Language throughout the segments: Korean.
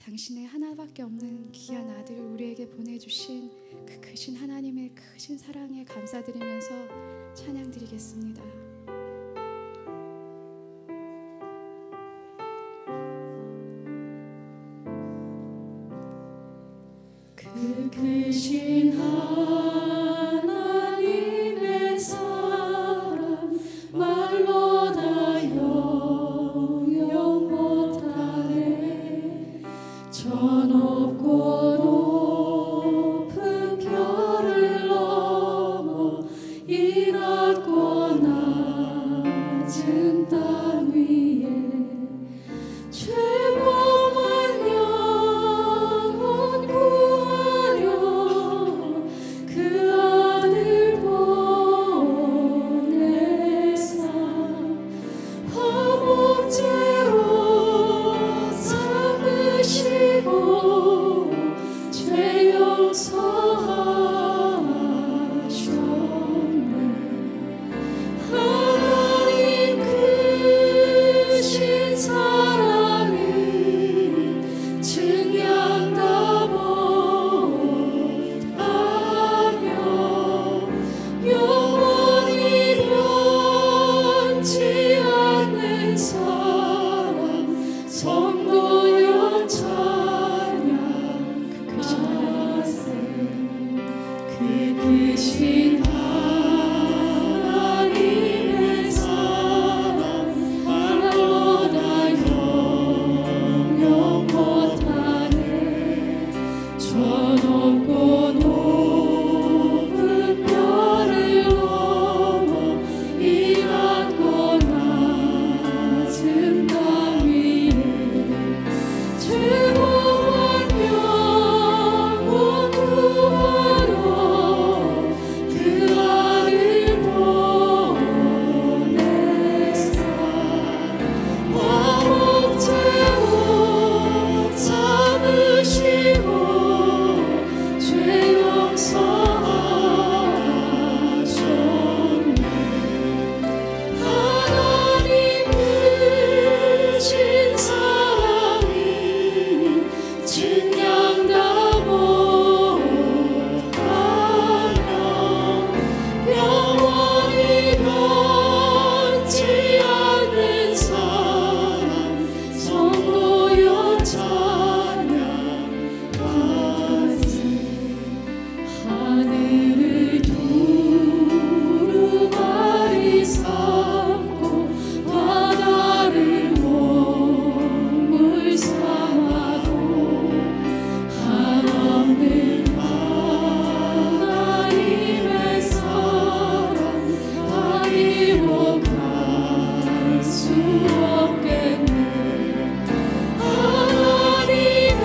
당신의 하나밖에 없는 귀한 아들을 우리에게 보내주신 그 크신 하나님의 크신 사랑에 감사드리면서 찬양드리겠습니다. 그 크신 하나님의 사랑 말로 다 영영 못하네. 저 높고 높은 별을 넘어 이 낮고 낮은 땅 위에 죄범한 영혼 구하려 그 아들 보내사 화목제로 삼으시고 죄 용서하셨네. 하나님 크신 사랑을 증량다 못하며 영원히 변치 않는 사랑 성도여 찬양. 그 크신 하나님의 그 크신 하나님의 사랑 말로 다 영영 못하네. 저 높고 높은 별을 넘어 이 낮고 낮은 땅 위에 죄범한 영혼 구하러 그 아들 보내사 화목제로 삼으시고 죄 용서하셨네. 하나님 크신 사랑을 증량다 못하며 영원히 변치 않는 사랑 성도여 찬양하세. 하늘을 두루마리 삼고 바다를 먹물 삼아도 한없는 하나님의 사랑 다 이뤄갈 수 없겠네. 하나님의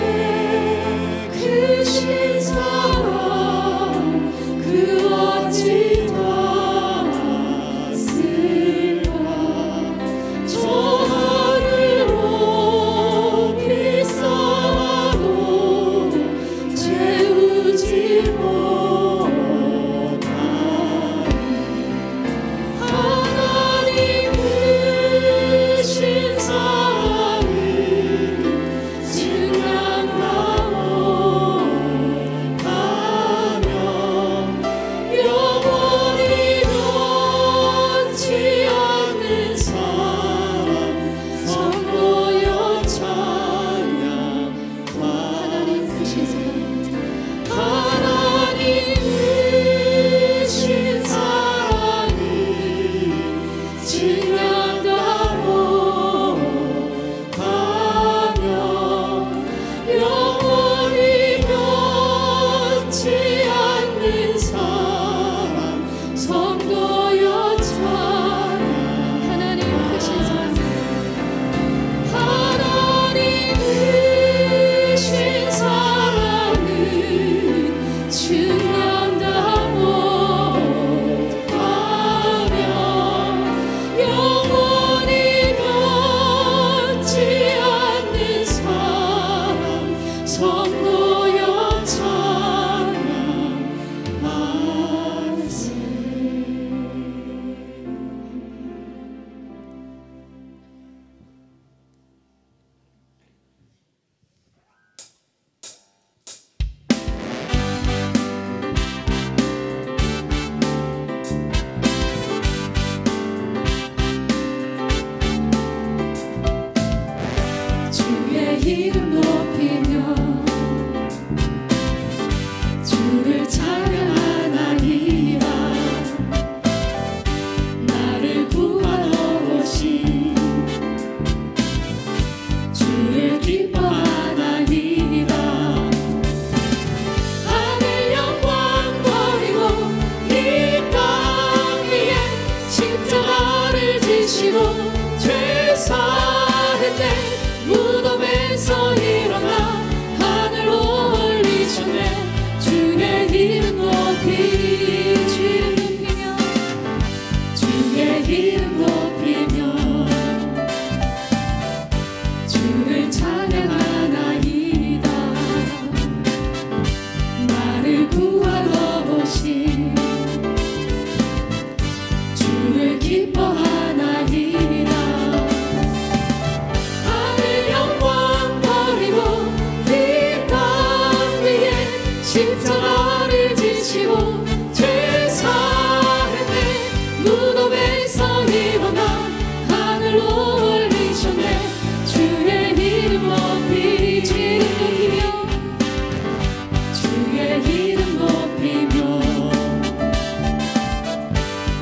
크신 사랑 그 어찌 닿았을까. 저 하늘 높이 쌓아도 채우지 못하네. 하나님 크신 사랑을 증량다 못하며 영원히 변치 않는 사랑 성도여 찬양하세. 하나님 크신 사랑 하나님 크신 사랑을 증량다 못하며 영원히 변치 않는 사랑 성도여 찬양. 하나님 크신 사랑 하나님 크신 사랑을 증량다 못하며 영원히 변치 않는 사랑 성도여 찬양하세. 주의 이름 높이며 주를 찬양하나이다. 나를 구하러 오신 주를 기뻐하나이다. 하늘 영광 버리고 이 땅 위에 십자가를 지시고 죄 사했네. 무덤에서 일어나 하늘로 올리셨네. 주의 이름 높이 주의 높이며 주의 이름 높이며 주를 찬양하나이다. 나를 구하러 오신 주를 기뻐하나이다. 하늘 영광 버리고 이 땅 위에 십자가를 지시고 죄 사했네. 무덤에서 일어나 하늘로 올리셨네. 주의 이름 높이 주의 이름 높이며 주의 이름 높이며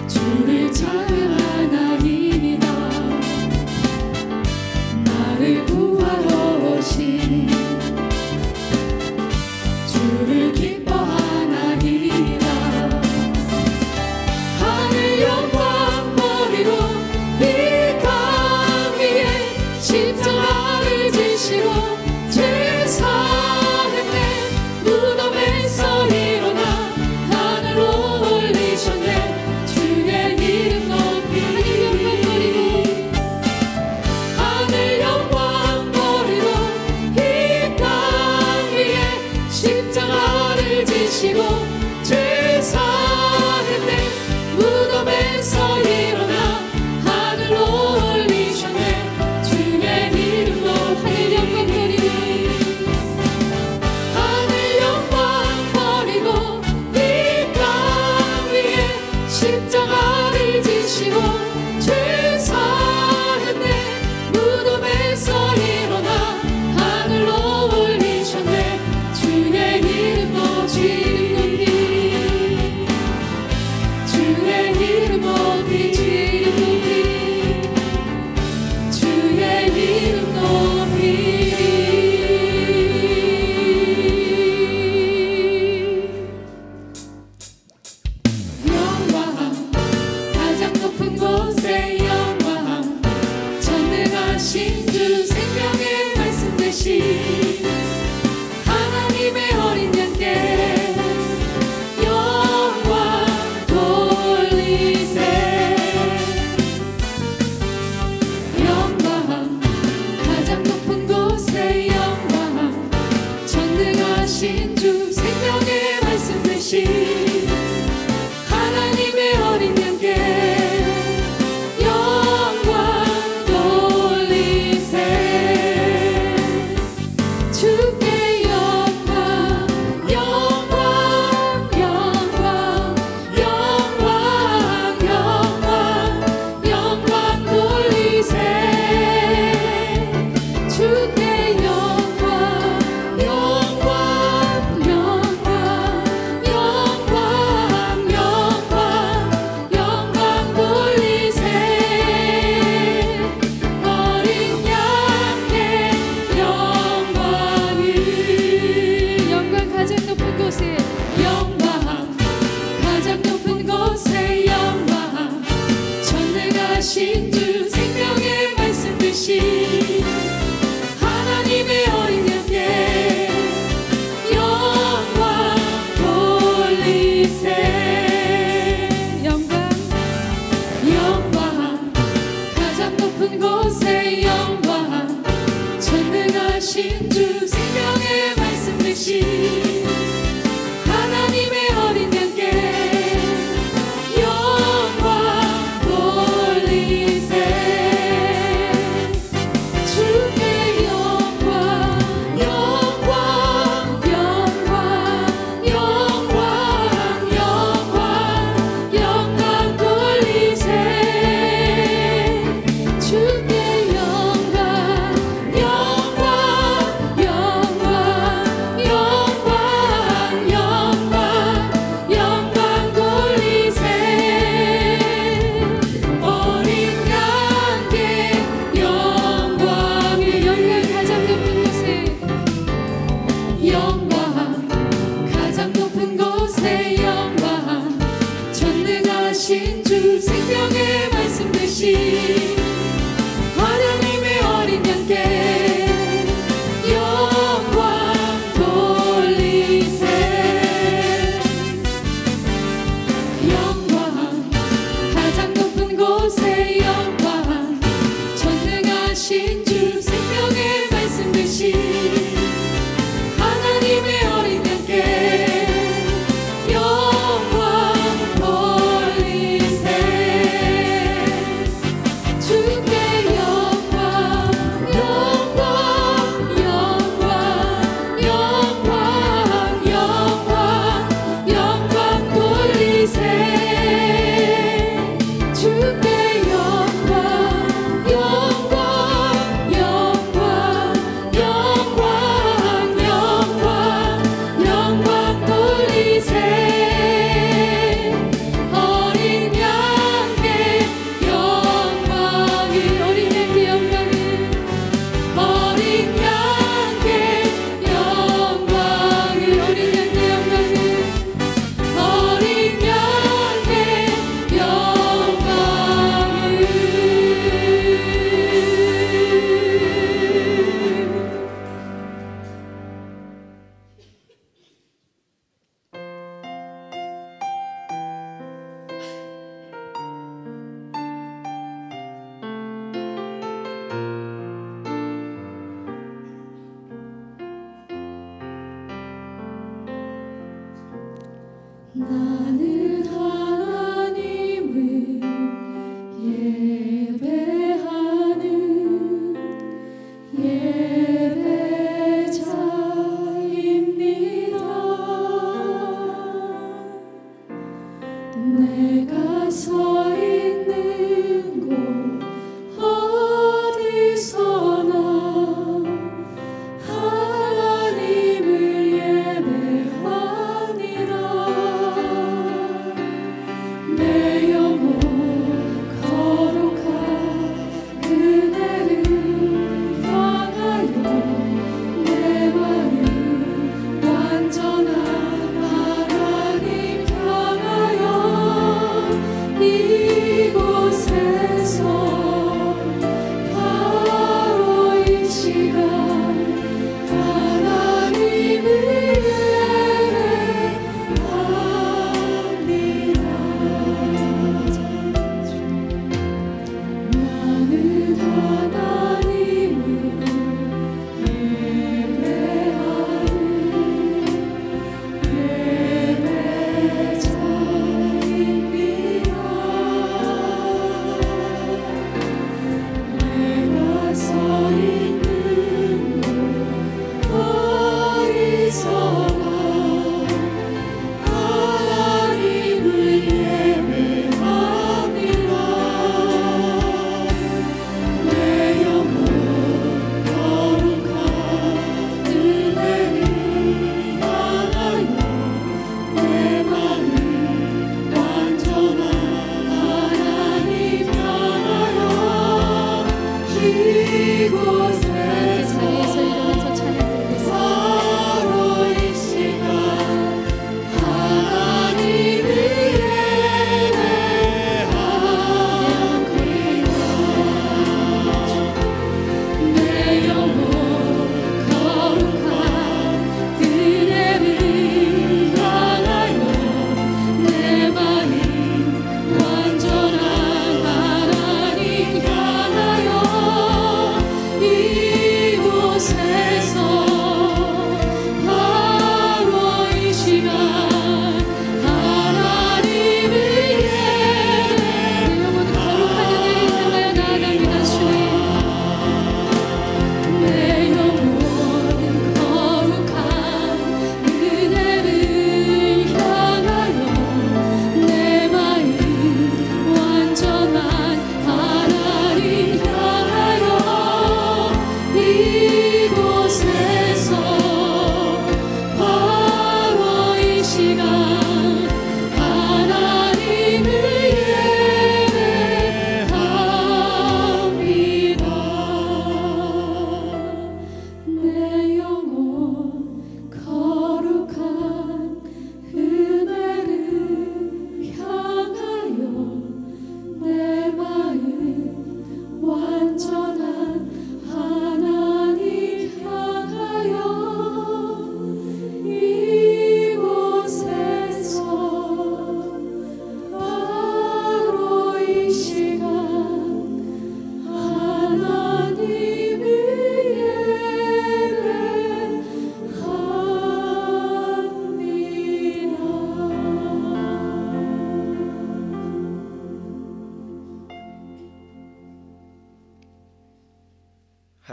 주를 찬양하나이다. 나를 구하러 오신 주를 기뻐하나이다. 하늘 영광 버리고 이 땅 위에 십자가를 지시고 죄 사했네. 무덤에서 일어나 하늘로 올리셨네. 주의 이름 높이 하늘 영광 버리고 이 땅 위에 십자가를 지시고 죄 사했네. 무덤에서 일어나 하늘로 올리셨네. 주의 이름 높이 하늘 영광 버리고 이 땅 위에 십자가를 지시고 죄 사했네. 무덤에서 일어나 하늘로 올리셨네. 주의 이름 높이 주의 이름 높이 주의 이름 높이 영광 가장 높은 곳에 영광 전능하신 주 생명의 말씀 되신 하나님의 어린 양께 영광 돌리세. 영광 가장 높은 곳에 영광 전능하신 주 생명의 말씀 되신 하나님의 어린 양께 영광 돌리세. 주께 영광 영광 영광 영광 영광 영광 돌리세. 주께 영광 영광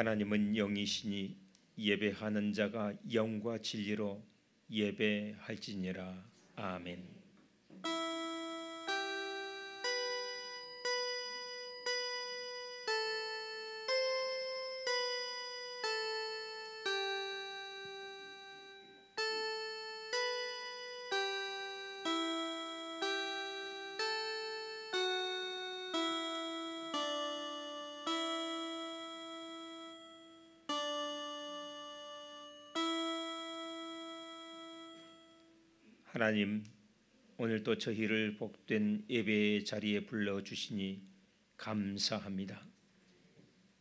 하나님은 영이시니 예배하는 자가 영과 진리로 예배할지니라. 아멘. 하나님, 오늘도 저희를 복된 예배의 자리에 불러주시니 감사합니다.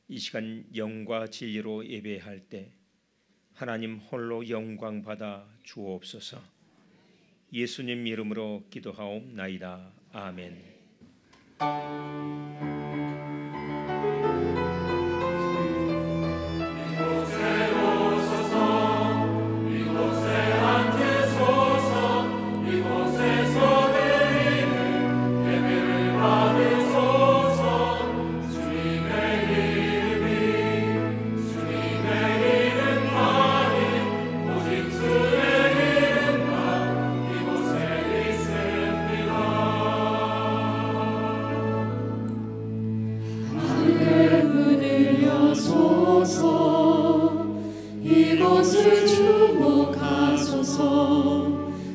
이 시간 영과 진리로 예배할 때 하나님 홀로 영광 받아 주옵소서. 예수님 이름으로 기도하옵나이다. 아멘. 이곳에 앉으소서. 이곳에 이곳을 주목하소서.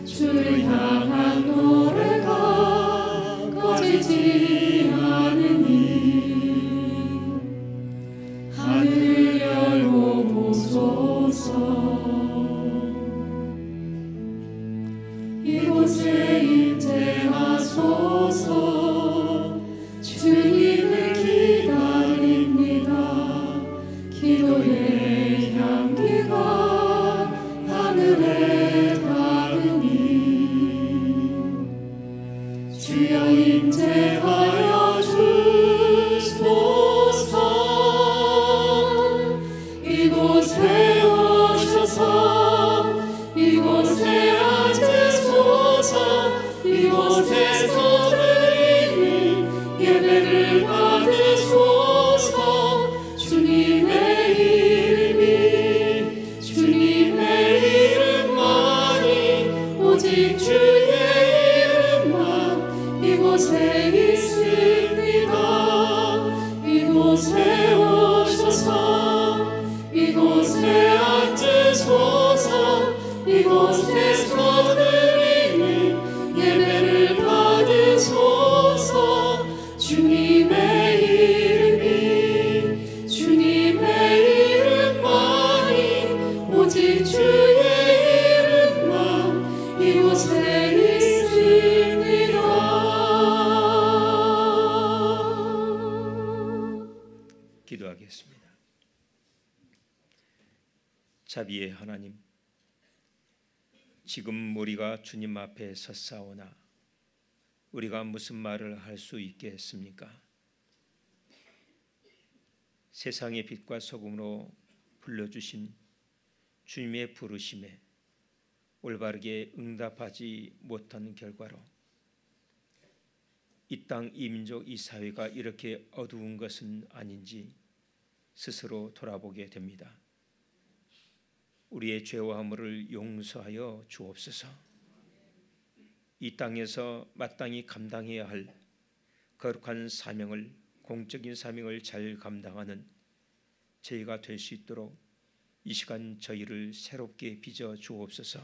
주를 향한 노래가 꺼지지 않으니 하늘 열어보소서. 이곳에 임재하소서. 주님을 기다립니다. 기도의 향기가 하늘에 닿으니 주여 임재하여 주소서. 이곳에 오셔서 이곳에 앉으소서. 이곳에서 드리는 예배를 받으소서. 주님의 이름만이 오직 주의 이름만 이곳에 있습니다. 이곳에 오셔서 이곳에 앉으소서. 이곳에서 드리는 예배를 받으소서. 주님의 이름만이 오직 주의 이름만 이곳에 있습니다. 기도하겠습니다. 자비의 하나님, 지금 우리가 주님 앞에 섰사오나 우리가 무슨 말을 할 수 있겠습니까? 세상의 빛과 소금으로 불러주신 주님의 부르심에 올바르게 응답하지 못한 결과로 이 땅, 이 민족, 이 사회가 이렇게 어두운 것은 아닌지 스스로 돌아보게 됩니다. 우리의 죄와 허물을 용서하여 주옵소서. 이 땅에서 마땅히 감당해야 할 거룩한 사명을, 공적인 사명을 잘 감당하는 저희가 될 수 있도록 이 시간 저희를 새롭게 빚어 주옵소서.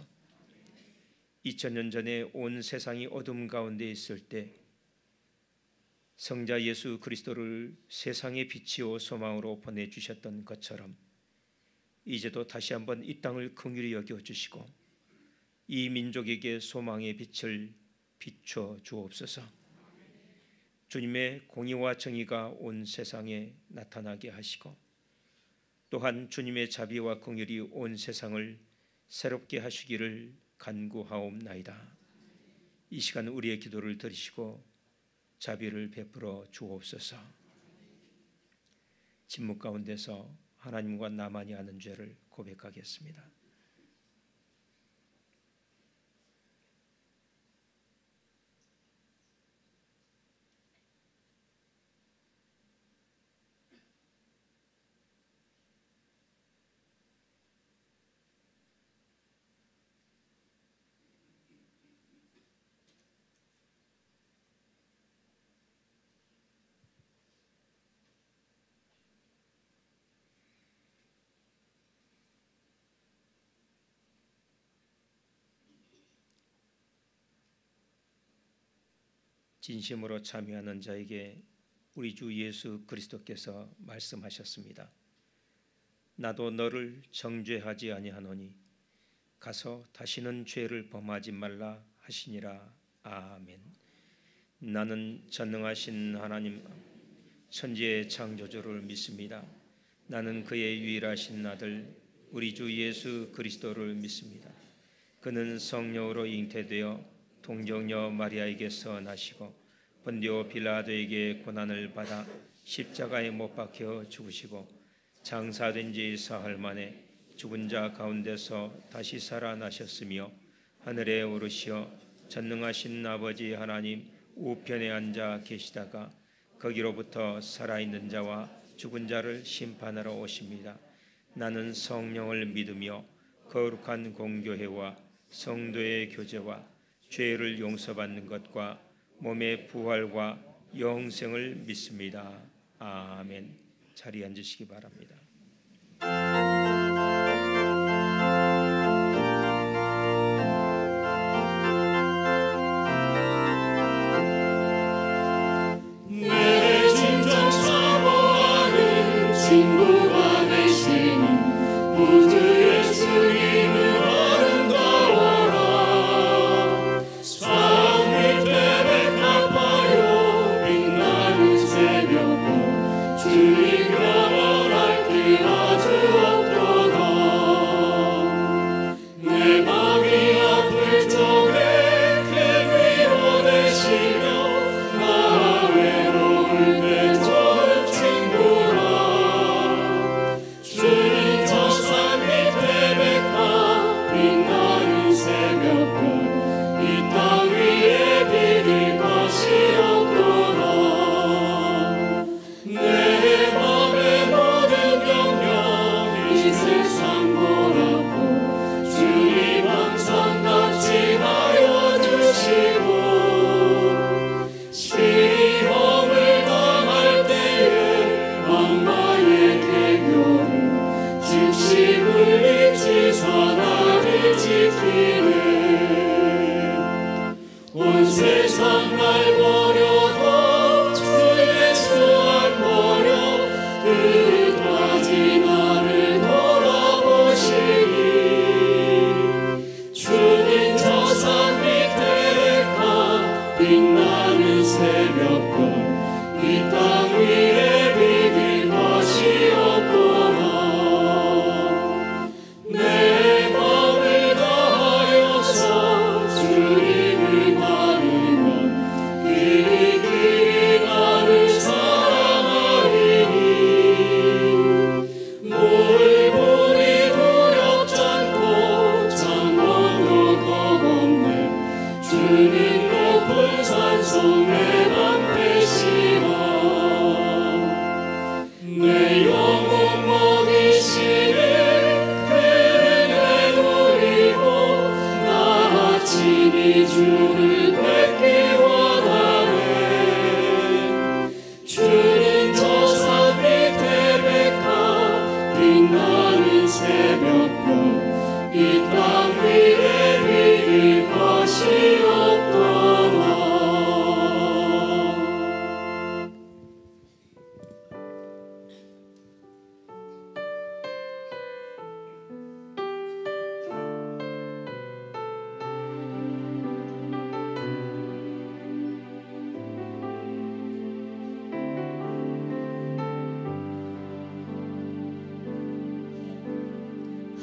2000년 전에 온 세상이 어둠 가운데 있을 때 성자 예수 그리스도를 세상의 빛이요 소망으로 보내주셨던 것처럼 이제도 다시 한번 이 땅을 긍휼히 여겨주시고 이 민족에게 소망의 빛을 비춰 주옵소서. 주님의 공의와 정의가 온 세상에 나타나게 하시고 또한 주님의 자비와 긍휼이 온 세상을 새롭게 하시기를 간구하옵나이다. 이 시간 우리의 기도를 들으시고 자비를 베풀어 주옵소서. 침묵 가운데서 하나님과 나만이 아는 죄를 고백하겠습니다. 진심으로 참여하는 자에게 우리 주 예수 그리스도께서 말씀하셨습니다. 나도 너를 정죄하지 아니하노니 가서 다시는 죄를 범하지 말라 하시니라. 아멘. 나는 전능하신 하나님 천지의 창조주를 믿습니다. 나는 그의 유일하신 아들 우리 주 예수 그리스도를 믿습니다. 그는 성령으로 잉태되어 동정녀 마리아에게서 나시고 본디오 빌라도에게 고난을 받아 십자가에 못 박혀 죽으시고 장사된 지 사흘 만에 죽은 자 가운데서 다시 살아나셨으며 하늘에 오르시어 전능하신 아버지 하나님 우편에 앉아 계시다가 거기로부터 살아있는 자와 죽은 자를 심판하러 오십니다. 나는 성령을 믿으며 거룩한 공교회와 성도의 교제와 죄를 용서받는 것과 몸의 부활과 영생을 믿습니다. 아멘. 자리에 앉으시기 바랍니다.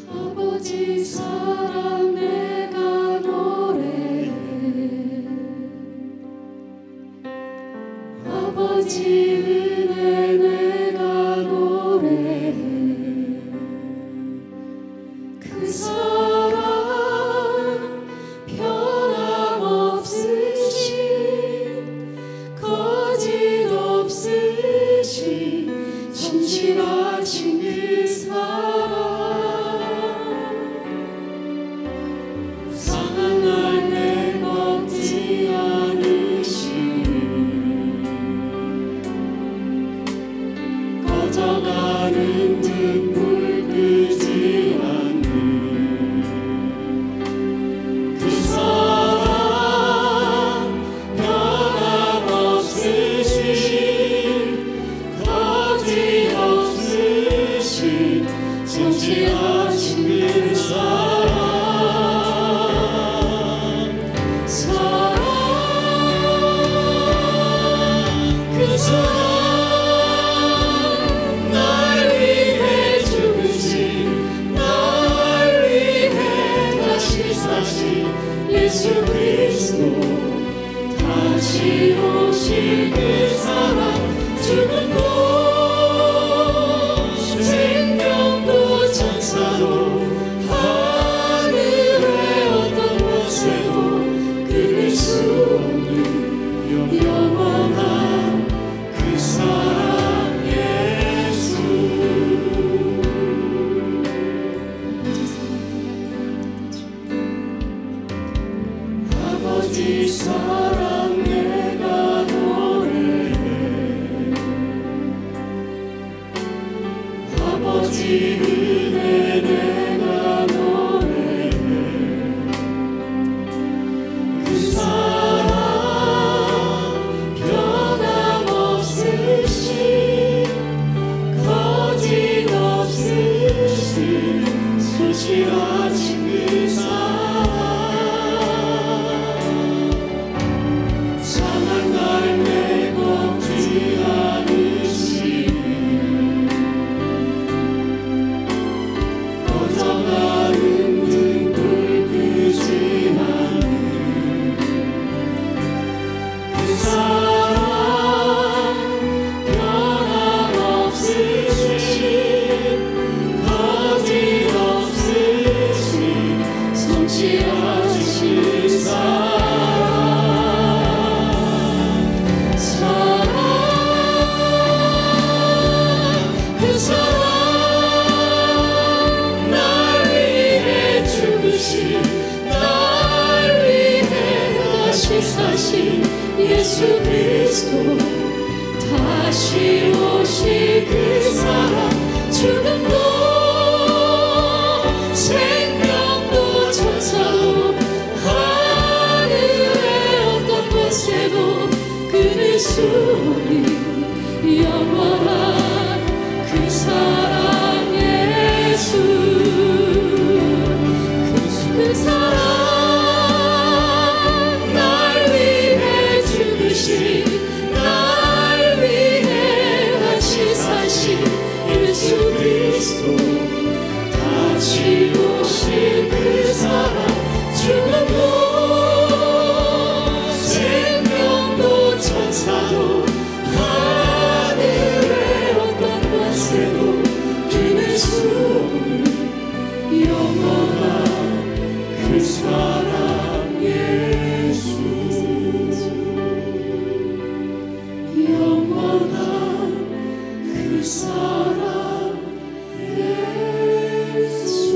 아버지 사랑 내가 노래해 아버지 은혜 내가 노래해 그 사랑 변함없으신 거짓 없으신 진실하신 그 사랑 꺼져가는 듯 불 끄지 않는 그 사랑 변함없으신 거짓 없으신 성실하신 그 사랑 그 사랑 예수 그리스도 다시 오실 그 사랑 죽음도 생명도 천사도 하늘의 어떤 곳에도 끊을 수 없는 영원한 그 사랑 예수 아버지 사랑 내가 노래해 아버지 은혜 내가 노래해 그 사랑 변함없으신 거짓 없으신 성실하신 그 사랑 예수 그리스도 다시 오실 그 사랑 죽음도 생명도 천사도 하늘의 어떤 곳에도 끊을 수 없는 영원한 그 사랑 예수 그 사랑 날 위해 같이 사신 예수 그리스도 다시 오실 그 사랑 죽음도 생명도 천사도 하늘의 어떤 곳에도 끊을 수 없는 영원한 그 사랑 예수 영원한 그 사랑 예수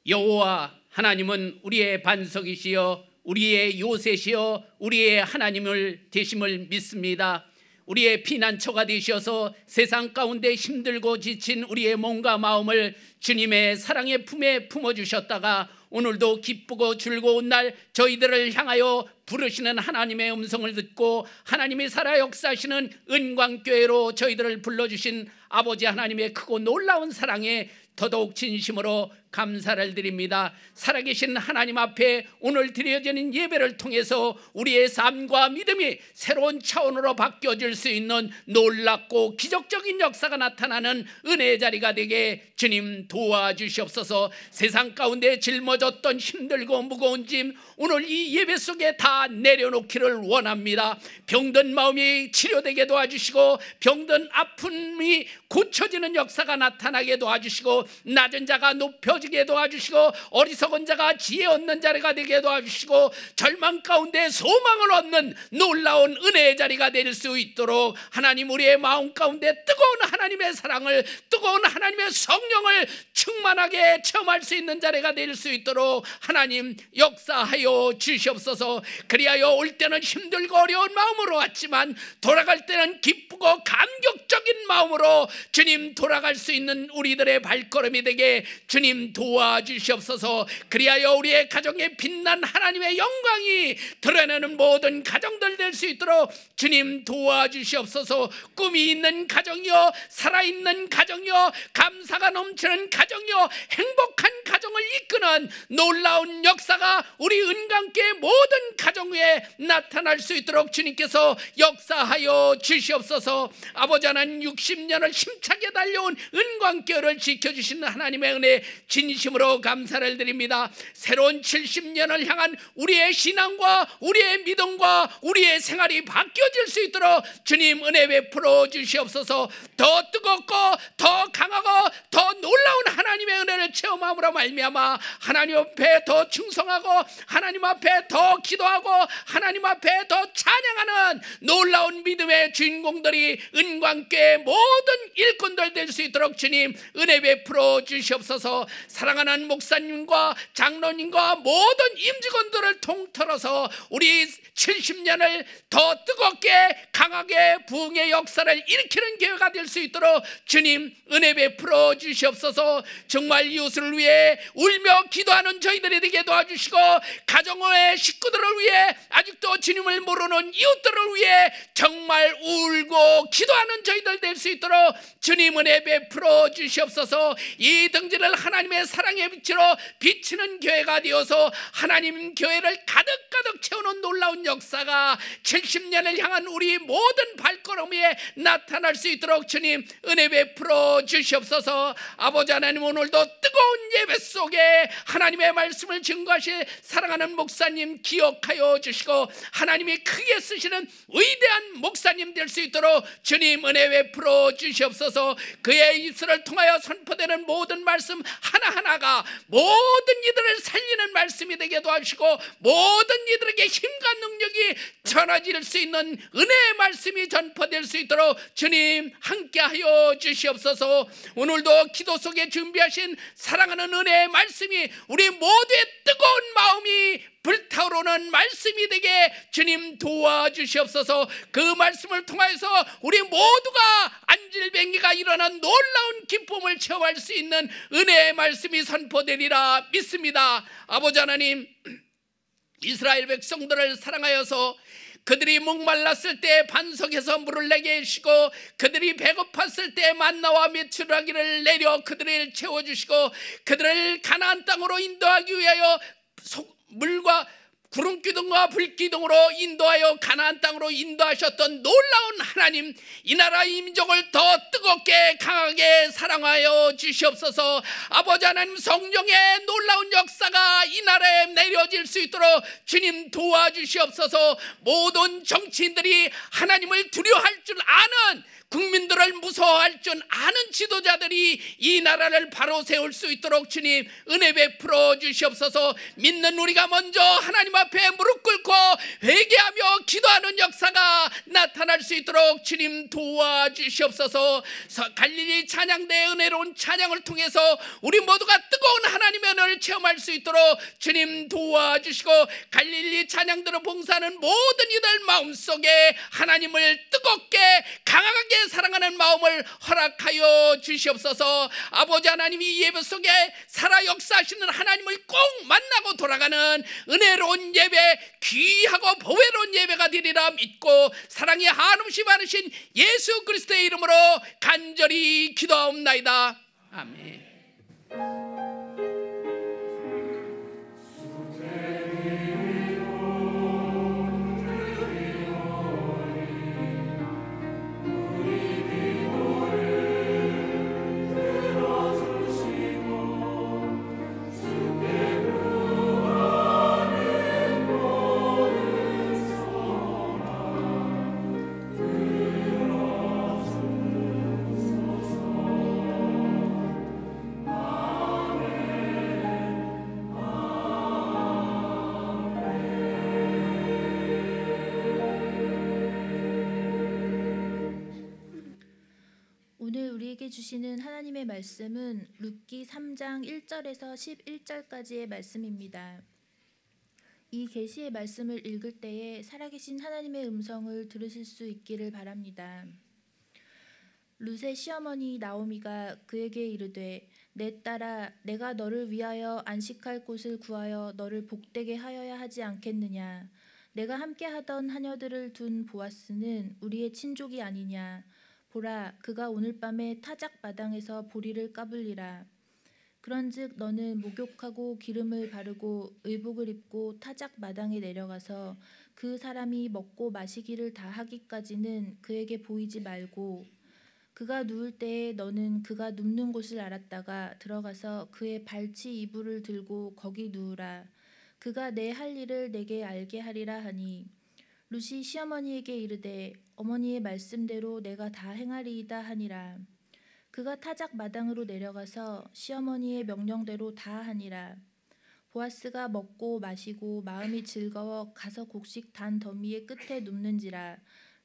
여호와 하나님은 우리의 반석이시여 우리의 요새시여 우리의 하나님을 되심을 믿습니다. 우리의 피난처가 되셔서 세상 가운데 힘들고 지친 우리의 몸과 마음을 주님의 사랑의 품에 품어주셨다가 오늘도 기쁘고 즐거운 날 저희들을 향하여 부르시는 하나님의 음성을 듣고 하나님이 살아 역사하시는 은광교회로 저희들을 불러주신 아버지 하나님의 크고 놀라운 사랑에 더더욱 진심으로 감사를 드립니다. 살아계신 하나님 앞에 오늘 드려지는 예배를 통해서 우리의 삶과 믿음이 새로운 차원으로 바뀌어질 수 있는 놀랍고 기적적인 역사가 나타나는 은혜의 자리가 되게 주님 도와주시옵소서. 세상 가운데 짊어졌던 힘들고 무거운 짐 오늘 이 예배 속에 다 내려놓기를 원합니다. 병든 마음이 치료되게 도와주시고 병든 아픔이 고쳐지는 역사가 나타나게 도와주시고 낮은 자가 높여지게 도와주시고 어리석은 자가 지혜 얻는 자리가 되게 도와주시고 절망 가운데 소망을 얻는 놀라운 은혜의 자리가 될 수 있도록 하나님 우리의 마음 가운데 뜨거운 하나님의 사랑을 뜨거운 하나님의 성령을 충만하게 체험할 수 있는 자리가 될 수 있도록 하나님 역사하여 주시옵소서. 그리하여 올 때는 힘들고 어려운 마음으로 왔지만 돌아갈 때는 기쁘고 감격적인 마음으로 주님 돌아갈 수 있는 우리들의 발걸음이 되게 주님 도와주시옵소서. 그리하여 우리의 가정에 빛난 하나님의 영광이 드러내는 모든 가정들 될 수 있도록 주님 도와주시옵소서. 꿈이 있는 가정이요 살아있는 가정이요 감사가 넘치는 가정이요 행복한 가정을 이끄는 놀라운 역사가 우리 은강교회 모든 가정 위에 나타날 수 있도록 주님께서 역사하여 주시옵소서. 아버지 하나님 60년을 힘차게 달려온 은광교회를 지켜주시는 하나님의 은혜 진심으로 감사를 드립니다. 새로운 70년을 향한 우리의 신앙과 우리의 믿음과 우리의 생활이 바뀌어질 수 있도록 주님 은혜 베풀어 주시옵소서. 더 뜨겁고 더 강하고 더 놀라운 하나님의 은혜를 체험함으로 말미암아 하나님 앞에 더 충성하고 하나님 앞에 더 기도하고 하나님 앞에 더 찬양하는 놀라운 믿음의 주인공들이 은광교회 모든 일꾼들 될 수 있도록 주님 은혜 베풀어 주시옵소서. 사랑하는 목사님과 장로님과 모든 임직원들을 통틀어서 우리 70년을 더 뜨겁게 강하게 부흥의 역사를 일으키는 교회가 될 수 있도록 주님 은혜 베풀어 주시옵소서. 정말 이웃을 위해 울며 기도하는 저희들이 되게 도와주시고 가정의 식구들을 위해 아직도 주님을 모르는 이웃들을 위해 정말 울고 기도하는 저희들 될 수 있도록 주님 은혜 베풀어 주시옵소서. 이 등지를 하나님의 사랑의 빛으로 비치는 교회가 되어서 하나님 교회를 가득가득 채우는 놀라운 역사가 70년을 향한 우리 모든 발걸음 위에 나타날 수 있도록 주님 은혜 베풀어 주시옵소서. 아버지 하나님 오늘도 뜨거운 예배 속에 하나님의 말씀을 증거하실 사랑하는 목사님 기억하여 주시고 하나님이 크게 쓰시는 위대한 목사님 될 수 있도록 주님 은혜 베풀어 주시옵소서. 그의 입술을 통하여 선포되는 모든 말씀 하나하나가 모든 이들을 살리는 말씀이 되게 도와주시고 모든 이들에게 힘과 능력이 전해질 수 있는 은혜의 말씀이 전파될 수 있도록 주님 함께하여 주시옵소서. 오늘도 기도 속에 준비하신 사랑하는 은혜의 말씀이 우리 모두의 뜨거운 마음이 불타오르는 말씀이 되게 주님 도와주시옵소서. 그 말씀을 통해서 우리 모두가 안질뱅이가 일어난 놀라운 기쁨을 체험할 수 있는 은혜의 말씀이 선포되리라 믿습니다. 아버지 하나님 이스라엘 백성들을 사랑하여서 그들이 목말랐을 때 반석에서 물을 내게 해주시고 그들이 배고팠을 때 만나와 메추라기를 내려 그들을 채워주시고 그들을 가나안 땅으로 인도하기 위하여 물과 구름기둥과 불기둥으로 인도하여 가나안 땅으로 인도하셨던 놀라운 하나님, 이 나라 이 민족을 더 뜨겁게 강하게 사랑하여 주시옵소서. 아버지 하나님 성령의 놀라운 역사가 이 나라에 내려질 수 있도록 주님 도와주시옵소서. 모든 정치인들이 하나님을 두려워할 줄 아는 국민들을 무서워할 줄 아는 지도자들이 이 나라를 바로 세울 수 있도록 주님 은혜 베풀어 주시옵소서. 믿는 우리가 먼저 하나님 앞에 무릎 꿇고 회개하며 기도하는 역사가 나타날 수 있도록 주님 도와주시옵소서. 갈릴리 찬양대의 은혜로운 찬양을 통해서 우리 모두가 뜨거운 하나님의 은혜를 체험할 수 있도록 주님 도와주시고, 갈릴리 찬양대로 봉사하는 모든 이들 마음속에 하나님을 뜨겁게 강하게 사랑하는 마음을 허락하여 주시옵소서. 아버지 하나님이 이 예배 속에 살아 역사하시는 하나님을 꼭 만나고 돌아가는 은혜로운 예배, 귀하고 보배로운 예배가 되리라 믿고 사랑이 한없이 많으신 예수 그리스도의 이름으로 간절히 기도하옵나이다. 아멘. 주시는 하나님의 말씀은 룻기 3장 1절에서 11절까지의 말씀입니다. 이 계시의 말씀을 읽을 때에 살아계신 하나님의 음성을 들으실 수 있기를 바랍니다. 룻의 시어머니 나오미가 그에게 이르되, 내 딸아, 내가 너를 위하여 안식할 곳을 구하여 너를 복되게 하여야 하지 않겠느냐? 내가 함께하던 하녀들을 둔 보아스는 우리의 친족이 아니냐? 보라, 그가 오늘 밤에 타작 마당에서 보리를 까불리라. 그런즉 너는 목욕하고 기름을 바르고 의복을 입고 타작 마당에 내려가서 그 사람이 먹고 마시기를 다 하기까지는 그에게 보이지 말고, 그가 누울 때에 너는 그가 눕는 곳을 알았다가 들어가서 그의 발치 이불을 들고 거기 누우라. 그가 내 할 일을 내게 알게 하리라 하니, 룻이 시어머니에게 이르되, 어머니의 말씀대로 내가 다 행하리이다 하니라. 그가 타작 마당으로 내려가서 시어머니의 명령대로 다 하니라. 보아스가 먹고 마시고 마음이 즐거워 가서 곡식 단 더미의 끝에 눕는지라.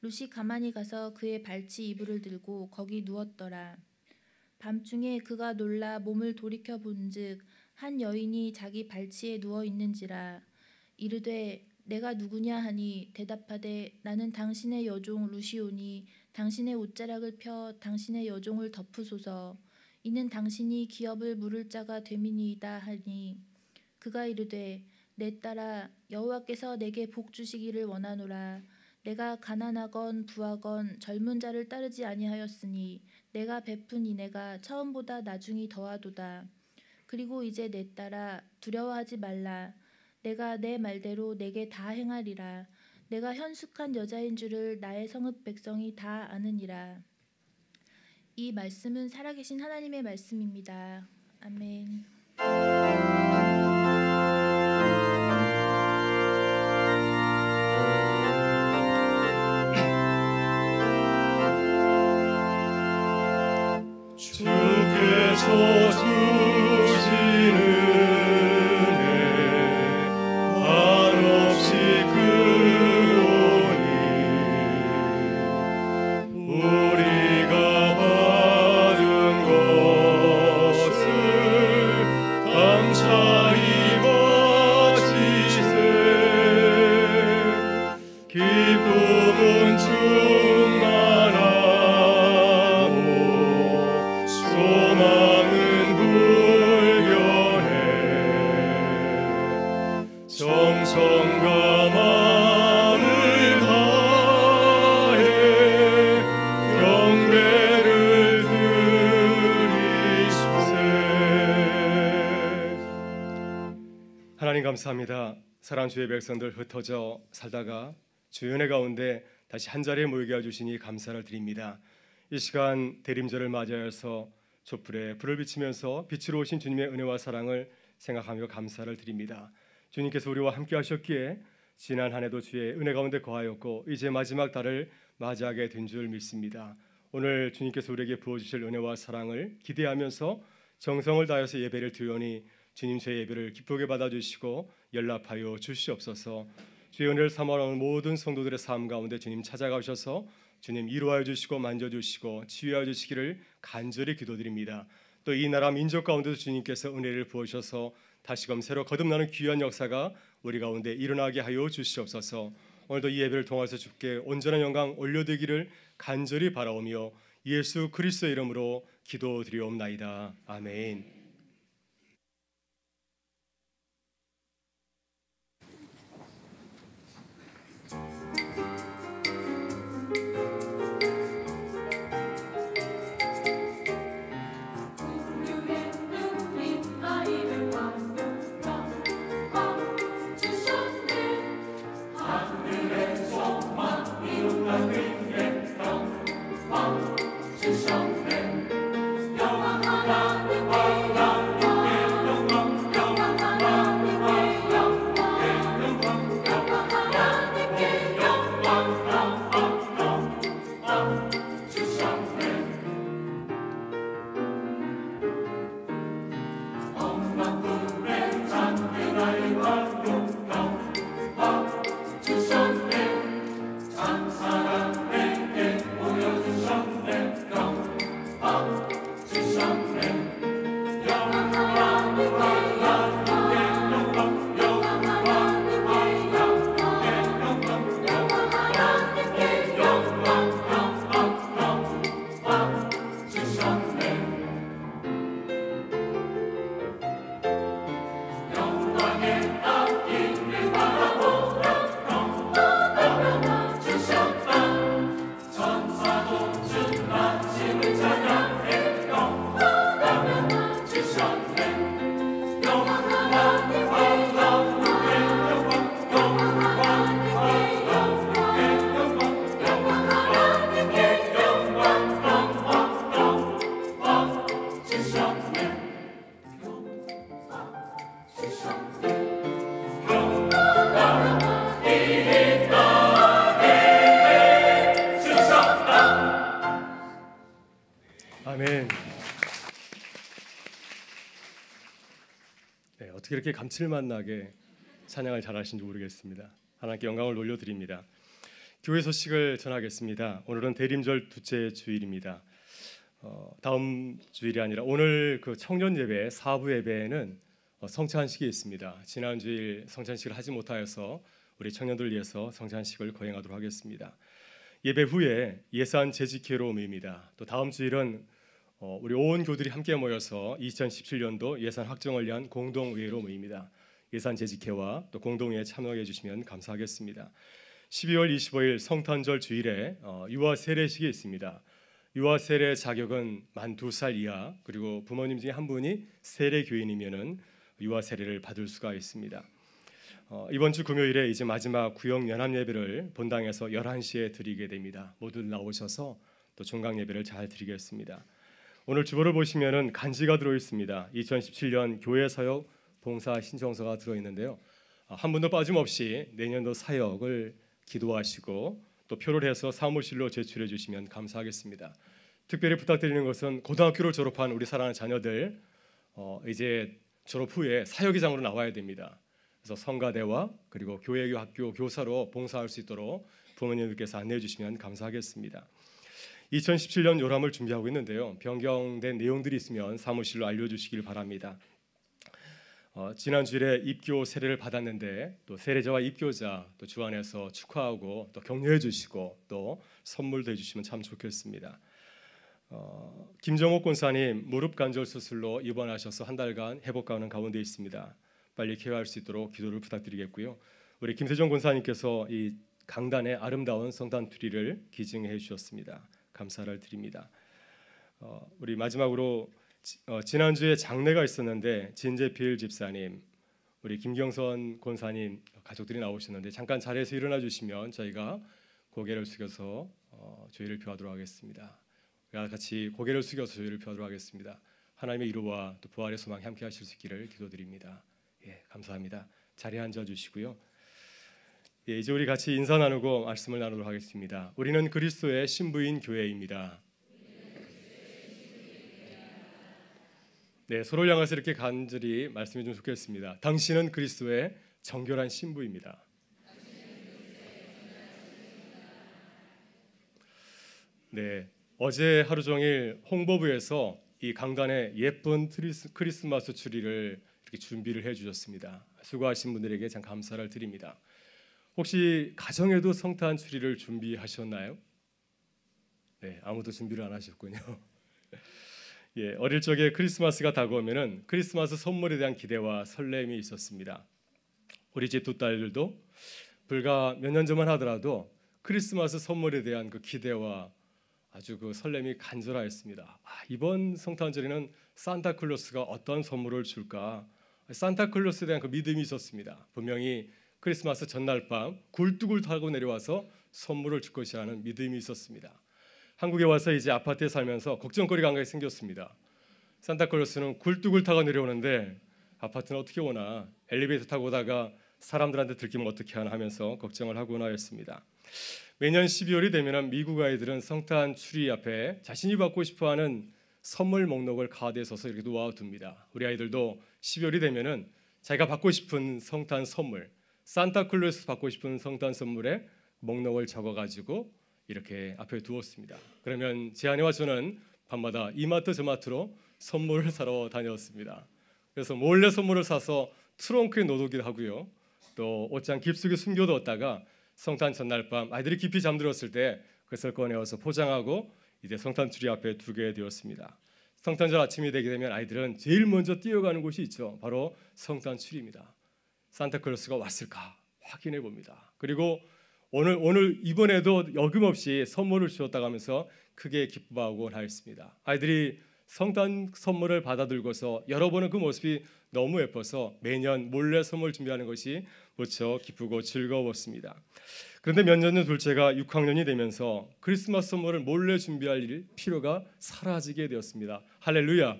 룻이 가만히 가서 그의 발치 이불을 들고 거기 누웠더라. 밤중에 그가 놀라 몸을 돌이켜 본즉 한 여인이 자기 발치에 누워 있는지라. 이르되, 내가 누구냐 하니 대답하되, 나는 당신의 여종 룻이오니 당신의 옷자락을 펴 당신의 여종을 덮으소서. 이는 당신이 기업을 물을 자가 됨이니이다 하니, 그가 이르되, 내 딸아, 여호와께서 내게 복 주시기를 원하노라. 내가 가난하건 부하건 젊은 자를 따르지 아니하였으니 내가 베푼 이내가 처음보다 나중이 더하도다. 그리고 이제 내 딸아, 두려워하지 말라. 내가 내 말대로 내게 다 행하리라. 내가 현숙한 여자인 줄을 나의 성읍 백성이 다 아느니라. 이 말씀은 살아계신 하나님의 말씀입니다. 아멘. 주께서 주시는 감사합니다. 사랑하는 주의 백성들, 흩어져 살다가 주의 은혜 가운데 다시 한자리에 모이게 해주시니 감사를 드립니다. 이 시간 대림절을 맞이하여서 촛불에 불을 비치면서 빛으로 오신 주님의 은혜와 사랑을 생각하며 감사를 드립니다. 주님께서 우리와 함께 하셨기에 지난 한 해도 주의 은혜 가운데 거하였고 이제 마지막 달을 맞이하게 된 줄 믿습니다. 오늘 주님께서 우리에게 부어주실 은혜와 사랑을 기대하면서 정성을 다해서 예배를 드리오니 주님 제 예배를 기쁘게 받아주시고 연락하여 주시옵소서. 주의 은혜를 삼아오는 모든 성도들의 삶 가운데 주님 찾아가셔서 주님 위로하여 주시고 만져주시고 치유하여 주시기를 간절히 기도드립니다. 또 이 나라 민족 가운데도 주님께서 은혜를 부어주셔서 다시금 새로 거듭나는 귀한 역사가 우리 가운데 일어나게 하여 주시옵소서. 오늘도 이 예배를 통해서 주께 온전한 영광 올려드리기를 간절히 바라오며 예수 그리스도의 이름으로 기도드리옵나이다. 아멘. 아멘. 네, 어떻게 이렇게 감칠맛 나게 찬양을 잘하신지 모르겠습니다. 하나님께 영광을 돌려드립니다. 교회 소식을 전하겠습니다. 오늘은 대림절 둘째 주일입니다. 다음 주일이 아니라 오늘 그 청년 예배 4부 예배에는 성찬식이 있습니다. 지난 주일 성찬식을 하지 못하여서 우리 청년들 위해서 성찬식을 거행하도록 하겠습니다. 예배 후에 예산 재직회로 모입니다. 또 다음 주일은 우리 온 교들이 함께 모여서 2017년도 예산 확정을 위한 공동회의로 모입니다. 예산 재직회와 또 공동회에 참여해 주시면 감사하겠습니다. 12월 25일 성탄절 주일에 유아 세례식이 있습니다. 유아 세례 자격은 만 2살 이하 그리고 부모님 중에 한 분이 세례 교인이면은 유아 세례를 받을 수가 있습니다. 이번 주 금요일에 이제 마지막 구역 연합 예배를 본당에서 11시에 드리게 됩니다. 모두 나오셔서 또 종강 예배를 잘 드리겠습니다. 오늘 주보를 보시면은 간지가 들어 있습니다. 2017년 교회 사역 봉사 신청서가 들어 있는데요. 한 분도 빠짐없이 내년도 사역을 기도하시고 또 표를 해서 사무실로 제출해 주시면 감사하겠습니다. 특별히 부탁드리는 것은 고등학교를 졸업한 우리 사랑하는 자녀들 이제 졸업 후에 사역의장으로 나와야 됩니다. 그래서 성가대와 그리고 교회교 학교 교사로 봉사할 수 있도록 부모님들께서 안내해 주시면 감사하겠습니다. 2017년 요람을 준비하고 있는데요. 변경된 내용들이 있으면 사무실로 알려주시길 바랍니다. 지난 주일에 입교 세례를 받았는데 또 세례자와 입교자 또 주 안에서 축하하고 또 격려해 주시고 또 선물도 해주시면 참 좋겠습니다. 김정옥 권사님 무릎 관절 수술로 입원하셔서 한 달간 회복하는 가운데 있습니다. 빨리 쾌유할 수 있도록 기도를 부탁드리겠고요. 우리 김세정 권사님께서 이 강단의 아름다운 성단 트리를 기증해 주셨습니다. 감사를 드립니다. 우리 마지막으로 지난주에 장례가 있었는데 진재필 집사님, 우리 김경선 권사님 가족들이 나오셨는데 잠깐 자리에서 일어나 주시면 저희가 고개를 숙여서 조의를 표하도록 하겠습니다. 같이 고개를 숙여서 조의를 표하도록 하겠습니다. 하나님의 위로와 또 부활의 소망이 함께 하실 수 있기를 기도드립니다. 예, 감사합니다. 자리에 앉아 주시고요. 예, 이제 우리 같이 인사 나누고 말씀을 나누도록 하겠습니다. 우리는 그리스도의 신부인 교회입니다. 네, 서로를 향해서 이렇게 간절히 말씀해 주면 좋겠습니다. 당신은 그리스도의 정결한 신부입니다. 네, 어제 하루 종일 홍보부에서 이 강단에 예쁜 크리스마스 트리를 이렇게 준비를 해주셨습니다. 수고하신 분들에게 참 감사를 드립니다. 혹시 가정에도 성탄 트리를 준비하셨나요? 네, 아무도 준비를 안 하셨군요. 예, 어릴 적에 크리스마스가 다가오면은 크리스마스 선물에 대한 기대와 설렘이 있었습니다. 우리 집 두 딸들도 불과 몇 년 전만 하더라도 크리스마스 선물에 대한 그 기대와 아주 그 설렘이 간절하였습니다. 이번 성탄절에는 산타클로스가 어떤 선물을 줄까? 산타클로스에 대한 그 믿음이 있었습니다. 분명히 크리스마스 전날 밤 굴뚝을 타고 내려와서 선물을 줄 것이라는 믿음이 있었습니다. 한국에 와서 이제 아파트에 살면서 걱정거리가 한 가지 생겼습니다. 산타클로스는 굴뚝을 타고 내려오는데 아파트는 어떻게 오나, 엘리베이터 타고 오다가 사람들한테 들키면 어떻게 하나 하면서 걱정을 하고나 했습니다. 매년 12월이 되면 미국 아이들은 성탄 트리 앞에 자신이 받고 싶어하는 선물 목록을 카드에 써서 이렇게 놓아둡니다. 우리 아이들도 12월이 되면은 자기가 받고 싶은 성탄 선물, 산타클로스 받고 싶은 성탄 선물에 목록을 적어가지고 이렇게 앞에 두었습니다. 그러면 제 아내와 저는 밤마다 이마트 저마트로 선물을 사러 다녔습니다. 그래서 몰래 선물을 사서 트렁크에 넣어두기도 하고요. 또 옷장 깊숙이 숨겨두었다가 성탄 전날 밤 아이들이 깊이 잠들었을 때 그것을 꺼내어서 포장하고 이제 성탄 트리 앞에 두게 되었습니다. 성탄절 아침이 되게 되면 아이들은 제일 먼저 뛰어가는 곳이 있죠. 바로 성탄 트리입니다. 산타클로스가 왔을까 확인해 봅니다. 그리고 오늘 이번에도 여김없이 선물을 주었다고 하면서 크게 기뻐하곤 하였습니다. 아이들이 성탄 선물을 받아들고서 열어보는 그 모습이 너무 예뻐서 매년 몰래 선물 준비하는 것이 무척 기쁘고 즐거웠습니다. 그런데 몇 년 전 둘째가 6학년이 되면서 크리스마스 선물을 몰래 준비할 필요가 사라지게 되었습니다. 할렐루야.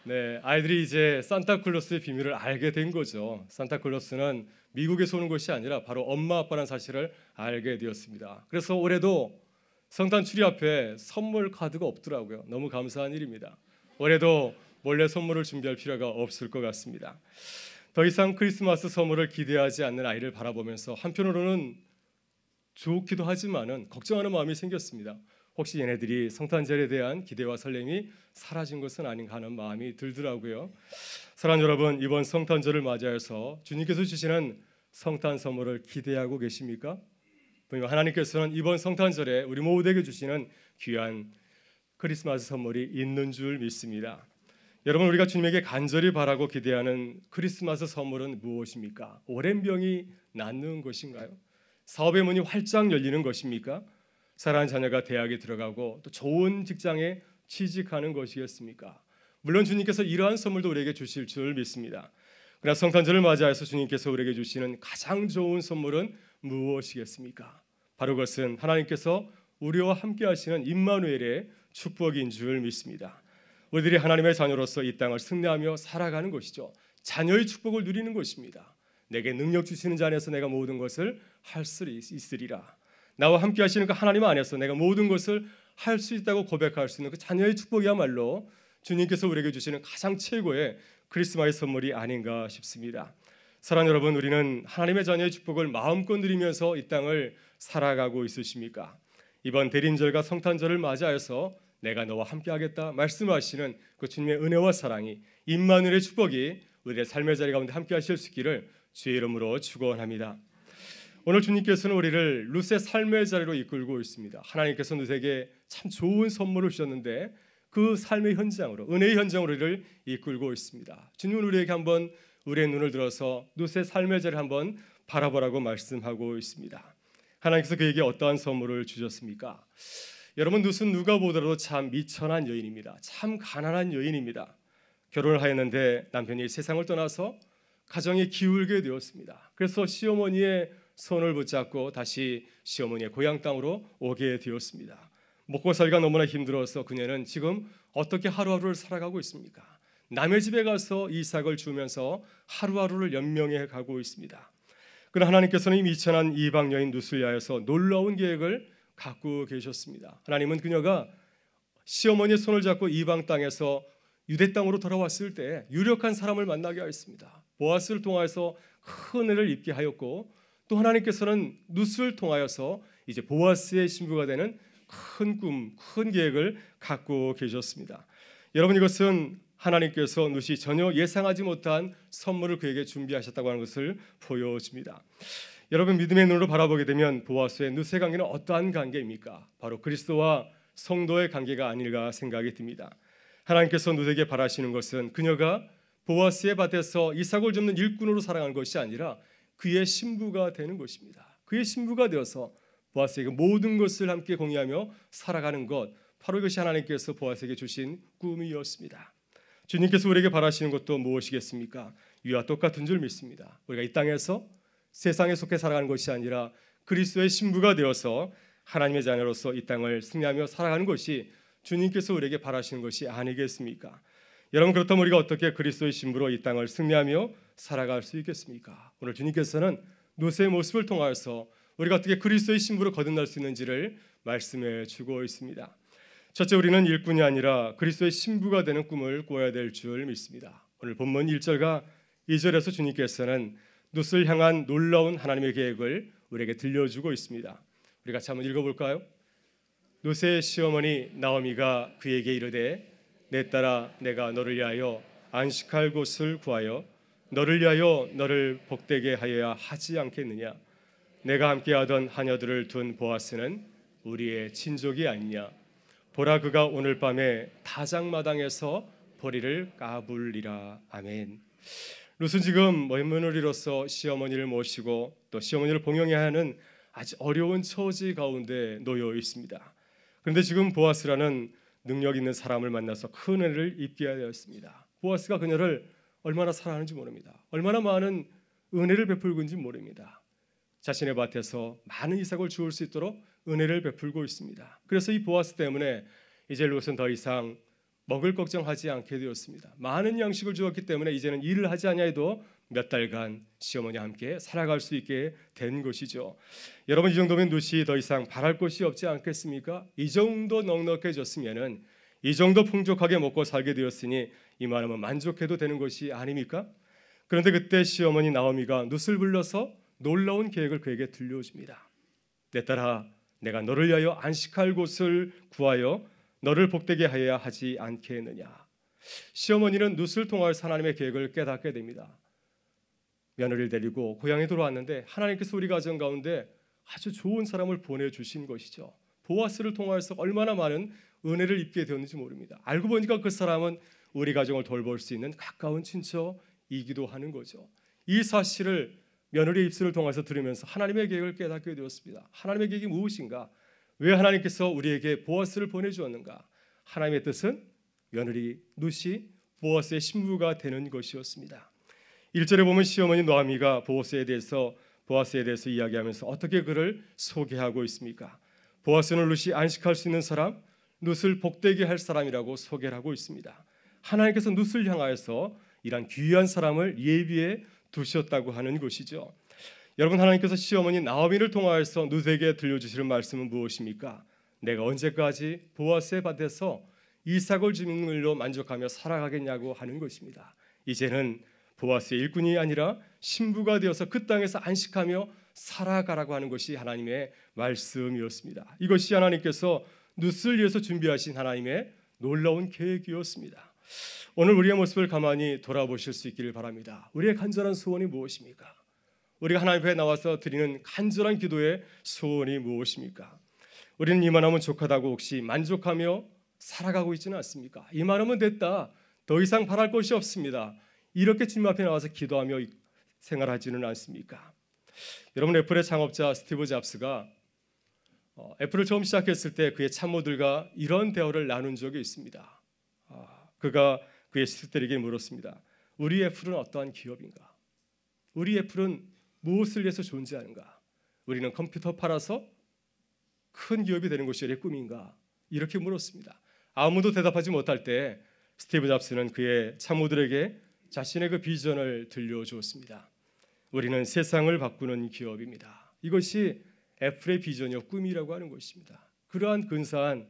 네, 아이들이 이제 산타클로스의 비밀을 알게 된 거죠. 산타클로스는 미국에서 오는 것이 아니라 바로 엄마 아빠라는 사실을 알게 되었습니다. 그래서 올해도 성탄 트리 앞에 선물 카드가 없더라고요. 너무 감사한 일입니다. 올해도 몰래 선물을 준비할 필요가 없을 것 같습니다. 더 이상 크리스마스 선물을 기대하지 않는 아이를 바라보면서 한편으로는 좋기도 하지만은 걱정하는 마음이 생겼습니다. 혹시 얘네들이 성탄절에 대한 기대와 설렘이 사라진 것은 아닌가 하는 마음이 들더라고요. 사랑하는 여러분, 이번 성탄절을 맞이해서 주님께서 주시는 성탄 선물을 기대하고 계십니까? 하나님께서는 이번 성탄절에 우리 모두에게 주시는 귀한 크리스마스 선물이 있는 줄 믿습니다. 여러분, 우리가 주님에게 간절히 바라고 기대하는 크리스마스 선물은 무엇입니까? 오랜 병이 낫는 것인가요? 사업의 문이 활짝 열리는 것입니까? 사랑하는 자녀가 대학에 들어가고 또 좋은 직장에 취직하는 것이겠습니까? 물론 주님께서 이러한 선물도 우리에게 주실 줄 믿습니다. 그러나 성탄절을 맞이해서 주님께서 우리에게 주시는 가장 좋은 선물은 무엇이겠습니까? 바로 그것은 하나님께서 우리와 함께 하시는 임마누엘의 축복인 줄 믿습니다. 우리들이 하나님의 자녀로서 이 땅을 승리하며 살아가는 것이죠. 자녀의 축복을 누리는 것입니다. 내게 능력 주시는 자 안에서 내가 모든 것을 할 수 있으리라. 나와 함께 하시는 그 하나님 안에서 내가 모든 것을 할 수 있다고 고백할 수 있는 그 자녀의 축복이야말로 주님께서 우리에게 주시는 가장 최고의 크리스마스 선물이 아닌가 싶습니다. 사랑하는 여러분, 우리는 하나님의 자녀의 축복을 마음껏 누리면서 이 땅을 살아가고 있으십니까? 이번 대림절과 성탄절을 맞이하여서 내가 너와 함께하겠다 말씀하시는 그 주님의 은혜와 사랑이, 임마누엘의 축복이 우리의 삶의 자리 가운데 함께하실 수 있기를 주의 이름으로 축원합니다. 오늘 주님께서는 우리를 룻의 삶의 자리로 이끌고 있습니다. 하나님께서 룻에게 참 좋은 선물을 주셨는데 그 삶의 현장으로, 은혜의 현장으로 우리를 이끌고 있습니다. 주님은 우리에게 한번 우리의 눈을 들어서 룻의 삶의 자리를 한번 바라보라고 말씀하고 있습니다. 하나님께서 그에게 어떠한 선물을 주셨습니까? 여러분, 룻은 누가 보더라도 참 미천한 여인입니다. 참 가난한 여인입니다. 결혼을 하였는데 남편이 세상을 떠나서 가정이 기울게 되었습니다. 그래서 시어머니의 손을 붙잡고 다시 시어머니의 고향 땅으로 오게 되었습니다. 먹고 살기가 너무나 힘들어서 그녀는 지금 어떻게 하루하루를 살아가고 있습니까? 남의 집에 가서 이삭을 주면서 하루하루를 연명해 가고 있습니다. 그러나 하나님께서는 이 미천한 이방 여인 룻을 위하여서 놀라운 계획을 갖고 계셨습니다. 하나님은 그녀가 시어머니의 손을 잡고 이방 땅에서 유대 땅으로 돌아왔을 때 유력한 사람을 만나게 하였습니다. 보아스를 통하여서 큰 은혜를 입게 하였고 또 하나님께서는 룻을 통하여서 이제 보아스의 신부가 되는 큰 꿈, 큰 계획을 갖고 계셨습니다. 여러분, 이것은 하나님께서 룻이 전혀 예상하지 못한 선물을 그에게 준비하셨다고 하는 것을 보여줍니다. 여러분, 믿음의 눈으로 바라보게 되면 보아스의 룻의 관계는 어떠한 관계입니까? 바로 그리스도와 성도의 관계가 아닐까 생각이 듭니다. 하나님께서 룻에게 바라시는 것은 그녀가 보아스의 밭에서 이삭을 줍는 일꾼으로 살아가는 것이 아니라 그의 신부가 되는 것입니다. 그의 신부가 되어서 보아스에게 모든 것을 함께 공유하며 살아가는 것, 바로 이것이 하나님께서 보아스에게 주신 꿈이었습니다. 주님께서 우리에게 바라시는 것도 무엇이겠습니까? 이와 똑같은 줄 믿습니다. 우리가 이 땅에서 세상에 속해 살아가는 것이 아니라 그리스도의 신부가 되어서 하나님의 자녀로서 이 땅을 승리하며 살아가는 것이 주님께서 우리에게 바라시는 것이 아니겠습니까? 여러분, 그렇다면 우리가 어떻게 그리스도의 신부로 이 땅을 승리하며 살아갈 수 있겠습니까? 오늘 주님께서는 룻의 모습을 통하여서 우리가 어떻게 그리스도의 신부로 거듭날 수 있는지를 말씀해 주고 있습니다. 첫째, 우리는 일꾼이 아니라 그리스도의 신부가 되는 꿈을 꿔야 될 줄 믿습니다. 오늘 본문 1절과 2절에서 주님께서는 룻을 향한 놀라운 하나님의 계획을 우리에게 들려주고 있습니다. 우리 같이 한번 읽어볼까요? 룻의 시어머니 나오미가 그에게 이르되 내 딸아, 내가 너를 위하여 안식할 곳을 구하여 너를 위하여 너를 복되게 하여야 하지 않겠느냐? 내가 함께하던 하녀들을 둔 보아스는 우리의 친족이 아니냐? 보라, 그가 오늘 밤에 다장마당에서 보리를 까불리라. 아멘. 룻은 지금 며느리로서 시어머니를 모시고 또 시어머니를 봉양해야 하는 아주 어려운 처지 가운데 놓여 있습니다. 그런데 지금 보아스라는 능력 있는 사람을 만나서 큰 은혜를 입게 되었습니다. 보아스가 그녀를 얼마나 사랑하는지 모릅니다. 얼마나 많은 은혜를 베풀고인지 모릅니다. 자신의 밭에서 많은 이삭을 주울 수 있도록 은혜를 베풀고 있습니다. 그래서 이 보아스 때문에 이제 룻은 더 이상 먹을 걱정하지 않게 되었습니다. 많은 양식을 주었기 때문에 이제는 일을 하지 아니하여도 몇 달간 시어머니와 함께 살아갈 수 있게 된 것이죠. 여러분, 이 정도면 룻이 더 이상 바랄 것이 없지 않겠습니까? 이 정도 넉넉해졌으면은, 이 정도 풍족하게 먹고 살게 되었으니 이만하면 만족해도 되는 것이 아닙니까? 그런데 그때 시어머니 나오미가 룻을 불러서 놀라운 계획을 그에게 들려줍니다. 내 딸아, 내가 너를 위하여 안식할 곳을 구하여 너를 복되게 하여야 하지 않겠느냐? 시어머니는 룻을 통하여 하나님의 계획을 깨닫게 됩니다. 며느리를 데리고 고향에 들어왔는데 하나님께서 우리 가정 가운데 아주 좋은 사람을 보내주신 것이죠. 보아스를 통하여서 얼마나 많은 은혜를 입게 되었는지 모릅니다. 알고 보니까 그 사람은 우리 가정을 돌볼 수 있는 가까운 친척이기도 하는 거죠. 이 사실을 며느리의 입술을 통해서 들으면서 하나님의 계획을 깨닫게 되었습니다. 하나님의 계획이 무엇인가? 왜 하나님께서 우리에게 보아스를 보내주었는가? 하나님의 뜻은 며느리 룻이 보아스의 신부가 되는 것이었습니다. 1절에 보면 시어머니 노아미가 보아스에 대해서 이야기하면서 어떻게 그를 소개하고 있습니까? 보아스는 룻이 안식할 수 있는 사람, 룻을 복되게 할 사람이라고 소개를 하고 있습니다. 하나님께서 룻을 향하여서 이런 귀한 사람을 예비해 두셨다고 하는 것이죠. 여러분, 하나님께서 시어머니 나오미를 통하여서 룻에게 들려주시는 말씀은 무엇입니까? 내가 언제까지 보아스의 밭에서 이삭을 주는 일로 만족하며 살아가겠냐고 하는 것입니다. 이제는 보아스의 일꾼이 아니라 신부가 되어서 그 땅에서 안식하며 살아가라고 하는 것이 하나님의 말씀이었습니다. 이것이 하나님께서 룻을 위해서 준비하신 하나님의 놀라운 계획이었습니다. 오늘 우리의 모습을 가만히 돌아보실 수 있기를 바랍니다. 우리의 간절한 소원이 무엇입니까? 우리가 하나님 앞에 나와서 드리는 간절한 기도의 소원이 무엇입니까? 우리는 이만하면 족하다고 혹시 만족하며 살아가고 있지는 않습니까? 이만하면 됐다, 더 이상 바랄 것이 없습니다, 이렇게 주님 앞에 나와서 기도하며 생활하지는 않습니까? 여러분, 애플의 창업자 스티브 잡스가 애플을 처음 시작했을 때 그의 참모들과 이런 대화를 나눈 적이 있습니다. 그가 그의 스태프들에게 물었습니다. 우리 애플은 어떠한 기업인가? 우리 애플은 무엇을 위해서 존재하는가? 우리는 컴퓨터 팔아서 큰 기업이 되는 것이 우리의 꿈인가? 이렇게 물었습니다. 아무도 대답하지 못할 때 스티브 잡스는 그의 참모들에게 자신의 그 비전을 들려주었습니다. 우리는 세상을 바꾸는 기업입니다. 이것이 애플의 비전이요 꿈이라고 하는 것입니다. 그러한 근사한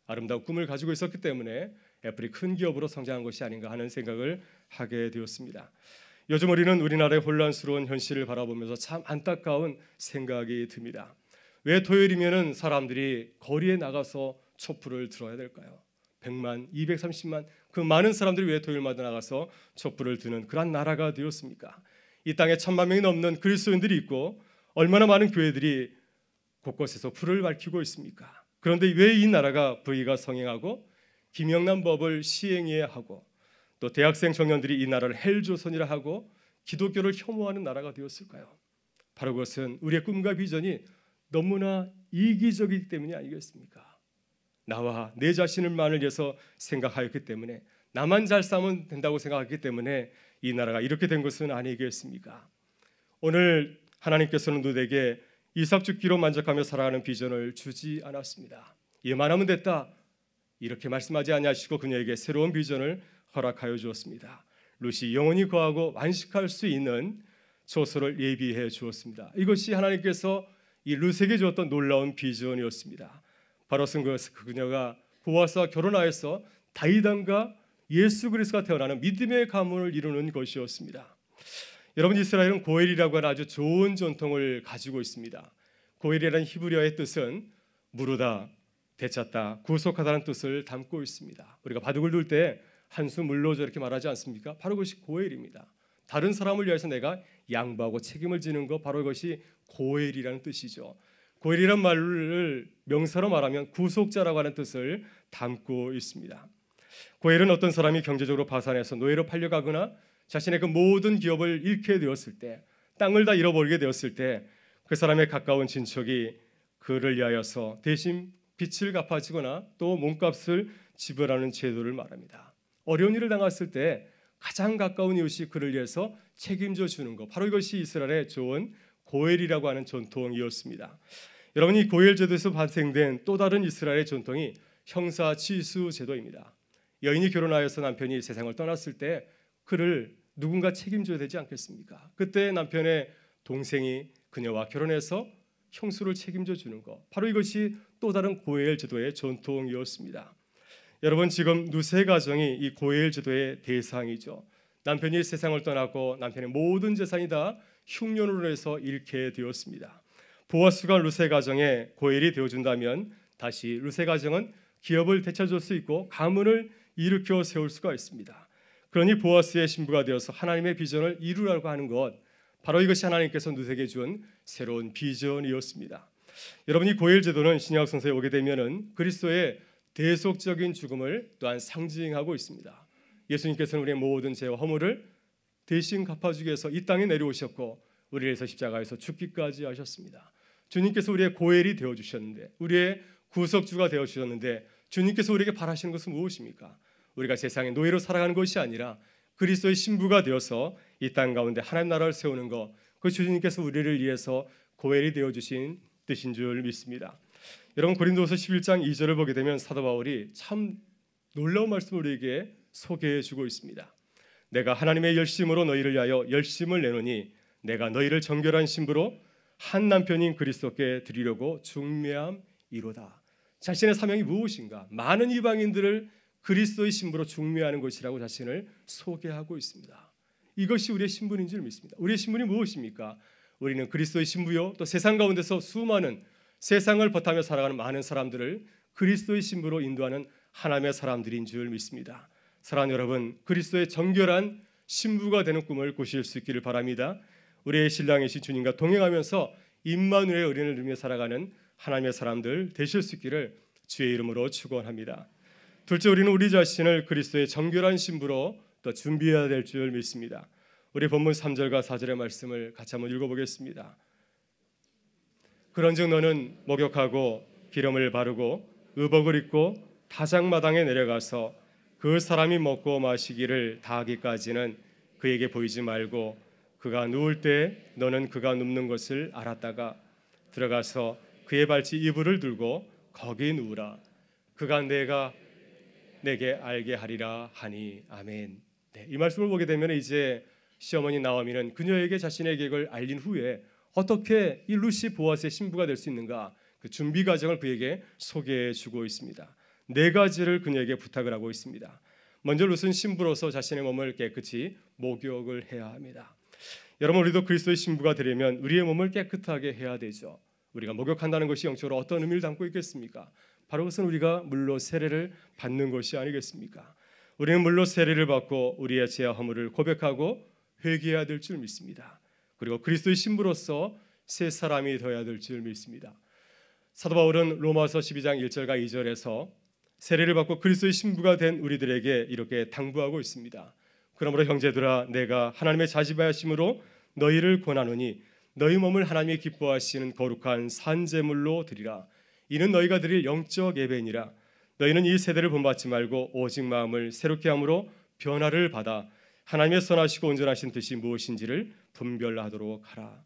아름다운 꿈을 가지고 있었기 때문에 애플이 큰 기업으로 성장한 것이 아닌가 하는 생각을 하게 되었습니다. 요즘 우리나라의 혼란스러운 현실을 바라보면서 참 안타까운 생각이 듭니다. 왜 토요일이면은 사람들이 거리에 나가서 촛불을 들어야 될까요? 100만, 230만 그 많은 사람들이 왜 토요일마다 나가서 촛불을 드는 그런 나라가 되었습니까? 이 땅에 1000만 명이 넘는 그리스도인들이 있고 얼마나 많은 교회들이 곳곳에서 불을 밝히고 있습니까? 그런데 왜 이 나라가 불의가 성행하고 김영란 법을 시행해야 하고 또 대학생 청년들이 이 나라를 헬조선이라 하고 기독교를 혐오하는 나라가 되었을까요? 바로 그것은 우리의 꿈과 비전이 너무나 이기적이기 때문이 아니겠습니까? 나와 내 자신을만을 위해서 생각하였기 때문에 나만 잘 싸면 된다고 생각했기 때문에 이 나라가 이렇게 된 것은 아니겠습니까? 오늘 하나님께서는 누구에게 이삭 죽기로 만족하며 살아가는 비전을 주지 않았습니다. 얘만 하면 됐다 이렇게 말씀하지 아니하시고 그녀에게 새로운 비전을 허락하여 주었습니다. 룻이 영원히 거하고 완식할 수 있는 처소를 예비해 주었습니다. 이것이 하나님께서 이 룻에게 주었던 놀라운 비전이었습니다. 바로 그녀가 보아스와 결혼하여서 다윗왕과 예수 그리스도가 태어나는 믿음의 가문을 이루는 것이었습니다. 여러분, 이스라엘은 고엘이라고 하는 아주 좋은 전통을 가지고 있습니다. 고엘이라는 히브리어의 뜻은 무르다, 되찾다, 구속하다는 뜻을 담고 있습니다. 우리가 바둑을 둘 때 한 수 물러줘 이렇게 말하지 않습니까? 바로 그것이 고엘입니다. 다른 사람을 위해서 내가 양보하고 책임을 지는 것, 바로 이것이 고엘이라는 뜻이죠. 고엘이란 말을 명사로 말하면 구속자라고 하는 뜻을 담고 있습니다. 고엘은 어떤 사람이 경제적으로 파산해서 노예로 팔려가거나 자신의 그 모든 기업을 잃게 되었을 때, 땅을 다 잃어버리게 되었을 때 그 사람의 가까운 친척이 그를 위하여서 대신 빚을 갚아주거나 또 몸값을 지불하는 제도를 말합니다. 어려운 일을 당했을 때 가장 가까운 이웃이 그를 위해서 책임져 주는 것, 바로 이것이 이스라엘의 좋은 고엘이라고 하는 전통이었습니다. 여러분이 고엘 제도에서 발생된 또 다른 이스라엘의 전통이 형사치수 제도입니다. 여인이 결혼하여서 남편이 세상을 떠났을 때 그를 누군가 책임져야 되지 않겠습니까? 그때 남편의 동생이 그녀와 결혼해서 형수를 책임져 주는 것, 바로 이것이 또 다른 고엘 제도의 전통이었습니다. 여러분, 지금 룻의 가정이 이 고엘 제도의 대상이죠. 남편이 세상을 떠나고 남편의 모든 재산이 다 흉년으로 해서 잃게 되었습니다. 보아스가 룻의 가정에 고엘이 되어준다면 다시 룻의 가정은 기업을 되찾을 수 있고 가문을 일으켜 세울 수가 있습니다. 그러니 보아스의 신부가 되어서 하나님의 비전을 이루라고 하는 것, 바로 이것이 하나님께서 룻에게 준 새로운 비전이었습니다. 여러분이 고엘 제도는 신약 성서에 오게 되면은 그리스도의 대속적인 죽음을 또한 상징하고 있습니다. 예수님께서는 우리의 모든 죄와 허물을 대신 갚아주기 위해서 이 땅에 내려오셨고 우리를 위해서 십자가에서 죽기까지 하셨습니다. 주님께서 우리의 고엘이 되어주셨는데, 우리의 구속주가 되어주셨는데, 주님께서 우리에게 바라시는 것은 무엇입니까? 우리가 세상의 노예로 살아가는 것이 아니라 그리스도의 신부가 되어서 이 땅 가운데 하나님 나라를 세우는 것, 그 주님께서 우리를 위해서 고엘이 되어주신 뜻인 줄 믿습니다. 여러분, 고린도서 11장 2절을 보게 되면 사도 바울이 참 놀라운 말씀을 우리에게 소개해 주고 있습니다. 내가 하나님의 열심으로 너희를 위하여 열심을 내노니 내가 너희를 정결한 신부로 한 남편인 그리스도께 드리려고 중매함이로다. 자신의 사명이 무엇인가? 많은 이방인들을 그리스도의 신부로 중매하는 것이라고 자신을 소개하고 있습니다. 이것이 우리의 신분인 줄 믿습니다. 우리의 신분이 무엇입니까? 우리는 그리스도의 신부요, 또 세상 가운데서 수많은 세상을 버타며 살아가는 많은 사람들을 그리스도의 신부로 인도하는 하나님의 사람들인 줄 믿습니다. 사랑하는 여러분, 그리스도의 정결한 신부가 되는 꿈을 꾸실 수 있기를 바랍니다. 우리의 신랑이신 주님과 동행하면서 임마누엘의 의뢰를 누리며 살아가는 하나님의 사람들 되실 수 있기를 주의 이름으로 축원합니다. 둘째, 우리는 우리 자신을 그리스도의 정결한 신부로 또 준비해야 될 줄 믿습니다. 우리 본문 3절과 4절의 말씀을 같이 한번 읽어보겠습니다. 그런즉 너는 목욕하고 기름을 바르고 의복을 입고 타작마당에 내려가서 그 사람이 먹고 마시기를 다하기까지는 그에게 보이지 말고 그가 누울 때 너는 그가 눕는 것을 알았다가 들어가서 그의 발치 이불을 들고 거기 누우라. 그가 내가 내게 알게 하리라 하니. 아멘. 네, 이 말씀을 보게 되면 이제 시어머니 나오미는 그녀에게 자신의 계획을 알린 후에 어떻게 이 룻이 보아스의 신부가 될 수 있는가, 그 준비 과정을 그에게 소개해 주고 있습니다. 4가지를 그녀에게 부탁을 하고 있습니다. 먼저 룻은 신부로서 자신의 몸을 깨끗이 목욕을 해야 합니다. 여러분, 우리도 그리스도의 신부가 되려면 우리의 몸을 깨끗하게 해야 되죠. 우리가 목욕한다는 것이 영적으로 어떤 의미를 담고 있겠습니까? 바로 그것은 우리가 물로 세례를 받는 것이 아니겠습니까? 우리는 물로 세례를 받고 우리의 죄와 허물을 고백하고 회개해야 될 줄 믿습니다. 그리고 그리스도의 신부로서 새 사람이 되어야 될 줄 믿습니다. 사도 바울은 로마서 12장 1절과 2절에서 세례를 받고 그리스도의 신부가 된 우리들에게 이렇게 당부하고 있습니다. 그러므로 형제들아, 내가 하나님의 자지바하심으로 너희를 권하노니 너희 몸을 하나님이 기뻐하시는 거룩한 산제물로 드리라. 이는 너희가 드릴 영적 예배니라. 너희는 이 세대를 본받지 말고 오직 마음을 새롭게 함으로 변화를 받아 하나님의 선하시고 온전하신 뜻이 무엇인지를 분별하도록 하라.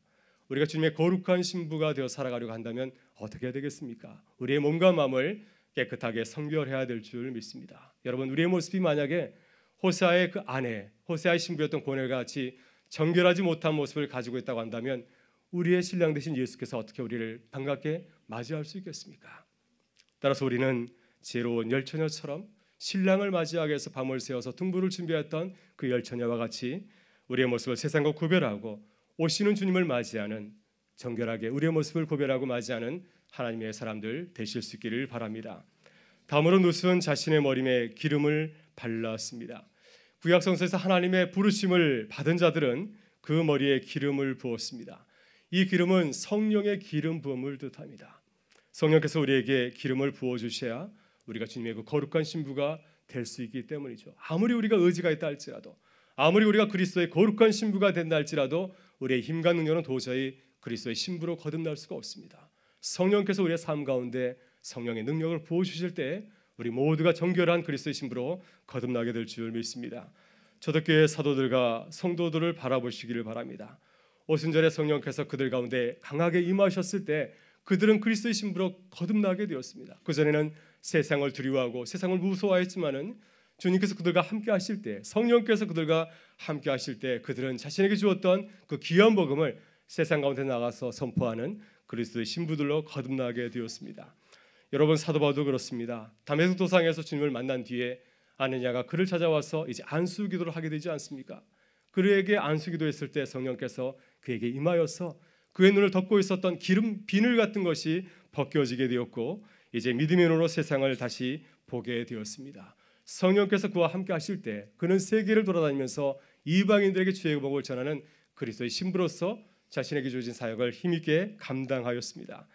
우리가 주님의 거룩한 신부가 되어 살아가려고 한다면 어떻게 해야 되겠습니까? 우리의 몸과 마음을 깨끗하게 성결해야 될 줄 믿습니다. 여러분, 우리의 모습이 만약에 호세아의 그 아내, 호세아의 신부였던 고넬과 같이 정결하지 못한 모습을 가지고 있다고 한다면 우리의 신랑 되신 예수께서 어떻게 우리를 반갑게 맞이할 수 있겠습니까? 따라서 우리는 지혜로운 열처녀처럼 신랑을 맞이하기 위해서 밤을 새워서 등불을 준비했던 그 열처녀와 같이 우리의 모습을 세상과 구별하고 오시는 주님을 맞이하는, 정결하게 우리의 모습을 구별하고 맞이하는 하나님의 사람들 되실 수 있기를 바랍니다. 다음으로 룻은 자신의 머리에 기름을 발랐습니다. 구약 성서에서 하나님의 부르심을 받은 자들은 그 머리에 기름을 부었습니다. 이 기름은 성령의 기름 부음을 뜻합니다. 성령께서 우리에게 기름을 부어 주셔야 우리가 주님의 그 거룩한 신부가 될 수 있기 때문이죠. 아무리 우리가 의지가 있다 할지라도, 아무리 우리가 그리스도의 거룩한 신부가 된다 할지라도 우리의 힘과 능력은 도저히 그리스도의 신부로 거듭날 수가 없습니다. 성령께서 우리의 삶 가운데 성령의 능력을 부어 주실 때 우리 모두가 정결한 그리스도의 신부로 거듭나게 될 줄 믿습니다. 초대교회 사도들과 성도들을 바라보시기를 바랍니다. 오순절에 성령께서 그들 가운데 강하게 임하셨을 때 그들은 그리스도의 신부로 거듭나게 되었습니다. 그전에는 세상을 두려워하고 세상을 무서워했지만은 주님께서 그들과 함께 하실 때, 성령께서 그들과 함께 하실 때 그들은 자신에게 주었던 그 귀한 복음을 세상 가운데 나가서 선포하는 그리스도의 신부들로 거듭나게 되었습니다. 여러분, 사도 바울도 그렇습니다. 다메섹 도상에서 주님을 만난 뒤에 아느냐가 그를 찾아와서 이제 안수 기도를 하게 되지 않습니까? 그에게 안수 기도했을 때 성령께서 그에게 임하여서 그의 눈을 덮고 있었던 기름 비늘 같은 것이 벗겨지게 되었고 이제 믿음의 눈으로 세상을 다시 보게 되었습니다. 성령께서 그와 함께 하실 때 그는 세계를 돌아다니면서 이방인들에게 주의 복음을 전하는 그리스도의 신부로서 자신에게 주어진 사역을 힘있게 감당하였습니다.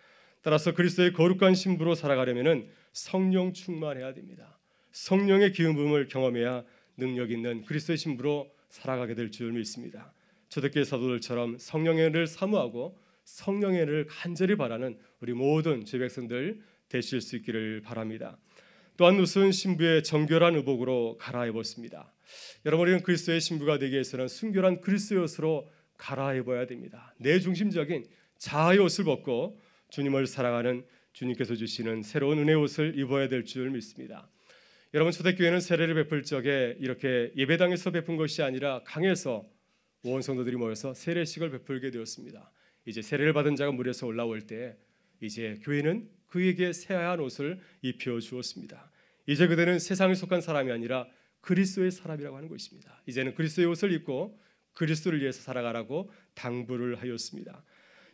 따라서 그리스도의 거룩한 신부로 살아가려면 성령 충만해야 됩니다. 성령의 기름 부음을 경험해야 능력 있는 그리스도의 신부로 살아가게 될 줄 믿습니다. 초대교회 사도들처럼 성령의 은혜를 사모하고 성령의 은혜를 간절히 바라는 우리 모든 주의 백성들 되실 수 있기를 바랍니다. 또한 룻은 신부의 정결한 의복으로 갈아입었습니다. 여러분, 우리는 그리스도의 신부가 되기 위해서는 순결한 그리스도의 옷으로 갈아입어야 됩니다. 내 중심적인 자아의 옷을 벗고 주님을 사랑하는 주님께서 주시는 새로운 은혜의 옷을 입어야 될 줄 믿습니다. 여러분, 초대교회는 세례를 베풀 적에 이렇게 예배당에서 베푼 것이 아니라 강에서 온 성도들이 모여서 세례식을 베풀게 되었습니다. 이제 세례를 받은 자가 물에서 올라올 때 이제 교회는 그에게 새하얀 옷을 입혀 주었습니다. 이제 그들은 세상에 속한 사람이 아니라 그리스도의 사람이라고 하는 것입니다. 이제는 그리스도의 옷을 입고 그리스도를 위해서 살아가라고 당부를 하였습니다.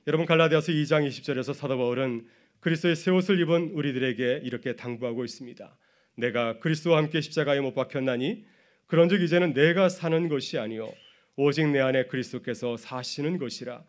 여러분, 갈라디아서 2장 20절에서 사도 바울은 그리스도의 새 옷을 입은 우리들에게 이렇게 당부하고 있습니다. 내가 그리스도와 함께 십자가에 못 박혔나니 그런즉 이제는 내가 사는 것이 아니요 오직 내 안에 그리스도께서 사시는 것이라.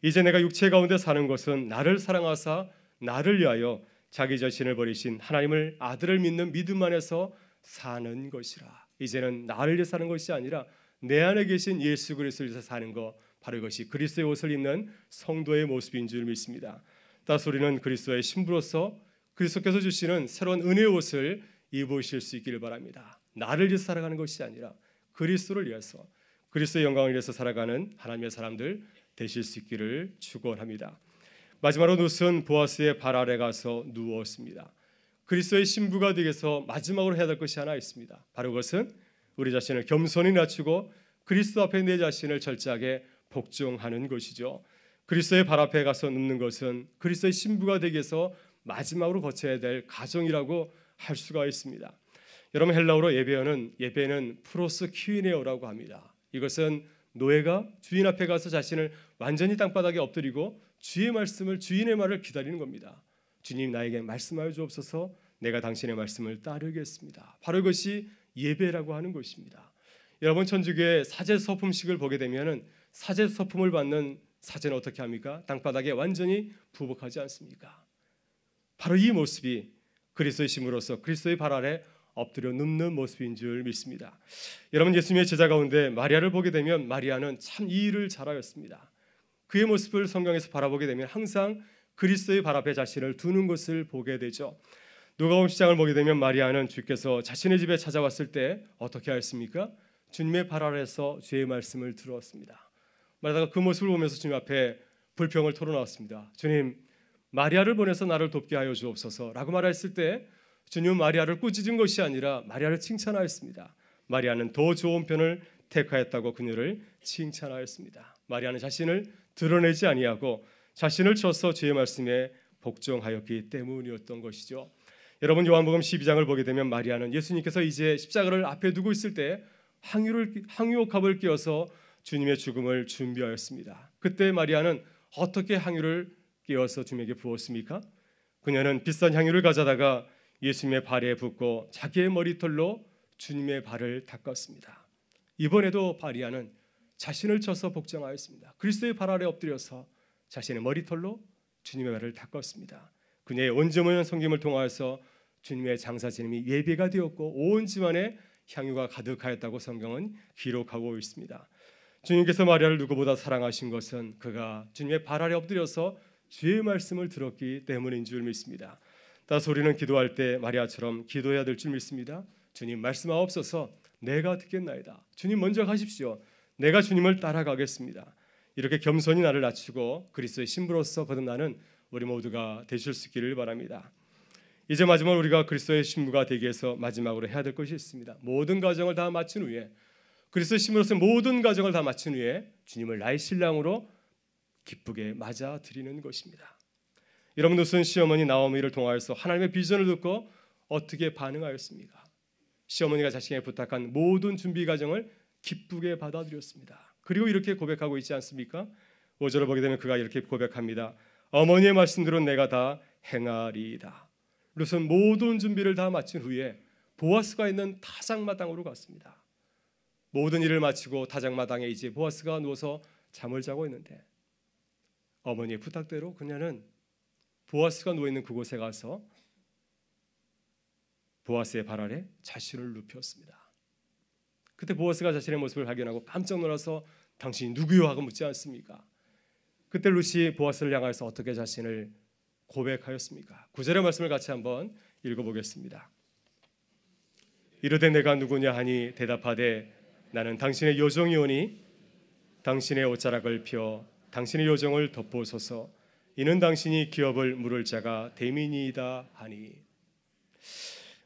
이제 내가 육체 가운데 사는 것은 나를 사랑하사 나를 위하여 자기 자신을 버리신 하나님을 아들을 믿는 믿음 안에서 사는 것이라. 이제는 나를 위해 사는 것이 아니라 내 안에 계신 예수 그리스도를 위해서 사는 것, 바로 이것이 그리스도의 옷을 입는 성도의 모습인 줄 믿습니다. 따라서 우리는 그리스도의 신부로서 그리스도께서 주시는 새로운 은혜의 옷을 입으실 수 있기를 바랍니다. 나를 위해서 살아가는 것이 아니라 그리스도를 위해서, 그리스도의 영광을 위해서 살아가는 하나님의 사람들 되실 수 있기를 축원합니다. 마지막으로 룻은 보아스의 발 아래 가서 누웠습니다. 그리스도의 신부가 되기 위해서 마지막으로 해야 될 것이 하나 있습니다. 바로 그것은 우리 자신을 겸손히 낮추고 그리스도 앞에 내 자신을 철저하게 복종하는 것이죠. 그리스도의 발 앞에 가서 눕는 것은 그리스도의 신부가 되기 위해서 마지막으로 거쳐야 될 과정이라고 할 수가 있습니다. 여러분, 헬라어로 예배는 프로스키네오라고 합니다. 이것은 노예가 주인 앞에 가서 자신을 완전히 땅바닥에 엎드리고 주의 말씀을, 주인의 말을 기다리는 겁니다. 주님, 나에게 말씀하여 주옵소서. 내가 당신의 말씀을 따르겠습니다. 바로 이것이 예배라고 하는 것입니다. 여러분, 천주교의 사제 서품식을 보게 되면은 사제 서품을 받는 사제는 어떻게 합니까? 땅바닥에 완전히 부복하지 않습니까? 바로 이 모습이 그리스도의 심으로서 그리스도의 발 아래 엎드려 눕는 모습인 줄 믿습니다. 여러분, 예수님의 제자 가운데 마리아를 보게 되면 마리아는 참 이 일을 잘하였습니다. 그의 모습을 성경에서 바라보게 되면 항상 그리스도의 발 앞에 자신을 두는 것을 보게 되죠. 누가복음 10장을 보게 되면 마리아는 주께서 자신의 집에 찾아왔을 때 어떻게 하였습니까? 주님의 발 아래에서 주의 말씀을 들었습니다. 마리아가 그 모습을 보면서 주님 앞에 불평을 털어놓았습니다. 주님, 마리아를 보내서 나를 돕게 하여 주옵소서 라고 말했을 때 주님은 마리아를 꾸짖은 것이 아니라 마리아를 칭찬하였습니다. 마리아는 더 좋은 편을 택하였다고 그녀를 칭찬하였습니다. 마리아는 자신을 드러내지 아니하고 자신을 쳐서 주의 말씀에 복종하였기 때문이었던 것이죠. 여러분, 요한복음 12장을 보게 되면 마리아는 예수님께서 이제 십자가를 앞에 두고 있을 때 향유옥합을 끼워서 주님의 죽음을 준비하였습니다. 그때 마리아는 어떻게 향유를 끼워서 주님에게 부었습니까? 그녀는 비싼 향유를 가져다가 예수님의 발에 붓고 자기의 머리털로 주님의 발을 닦았습니다. 이번에도 마리아는 자신을 쳐서 복종하였습니다. 그리스도의 발 아래 엎드려서 자신의 머리털로 주님의 발을 닦았습니다. 그녀의 온전한 섬김을 통하여서 주님의 장사 지냄이 예배가 되었고 온 집안에 향유가 가득하였다고 성경은 기록하고 있습니다. 주님께서 마리아를 누구보다 사랑하신 것은 그가 주님의 발 아래 엎드려서 주의 말씀을 들었기 때문인 줄 믿습니다. 따라서 우리는 기도할 때 마리아처럼 기도해야 될 줄 믿습니다. 주님, 말씀하옵소서. 내가 듣겠나이다. 주님 먼저 가십시오. 내가 주님을 따라가겠습니다. 이렇게 겸손히 나를 낮추고 그리스도의 신부로서 거듭나는 우리 모두가 되실 수 있기를 바랍니다. 이제 마지막으로 우리가 그리스도의 신부가 되기 위해서 마지막으로 해야 될 것이 있습니다. 모든 과정을 다 마친 후에, 그리스도의 신부로서 모든 과정을 다 마친 후에 주님을 나의 신랑으로 기쁘게 맞아들이는 것입니다. 여러분, 무슨 시어머니 나오미를 통하여서 하나님의 비전을 듣고 어떻게 반응하였습니까? 시어머니가 자신에게 부탁한 모든 준비 과정을 기쁘게 받아들였습니다. 그리고 이렇게 고백하고 있지 않습니까? 5절을 보게 되면 그가 이렇게 고백합니다. 어머니의 말씀대로 내가 다 행하리이다. 그래서 모든 준비를 다 마친 후에 보아스가 있는 타작마당으로 갔습니다. 모든 일을 마치고 타작마당에 이제 보아스가 누워서 잠을 자고 있는데 어머니의 부탁대로 그녀는 보아스가 누워있는 그곳에 가서 보아스의 발 아래 자신을 눕혔습니다. 그때 보아스가 자신의 모습을 발견하고 깜짝 놀라서 당신이 누구요? 하고 묻지 않습니까? 그때 룻이 보아스를 향해서 어떻게 자신을 고백하였습니까? 9절의 말씀을 같이 한번 읽어보겠습니다. 이르되 내가 누구냐 하니 대답하되 나는 당신의 요정이오니 당신의 옷자락을 펴 당신의 요정을 덮으소서. 이는 당신이 기업을 물을 자가 됨이니이다 하니.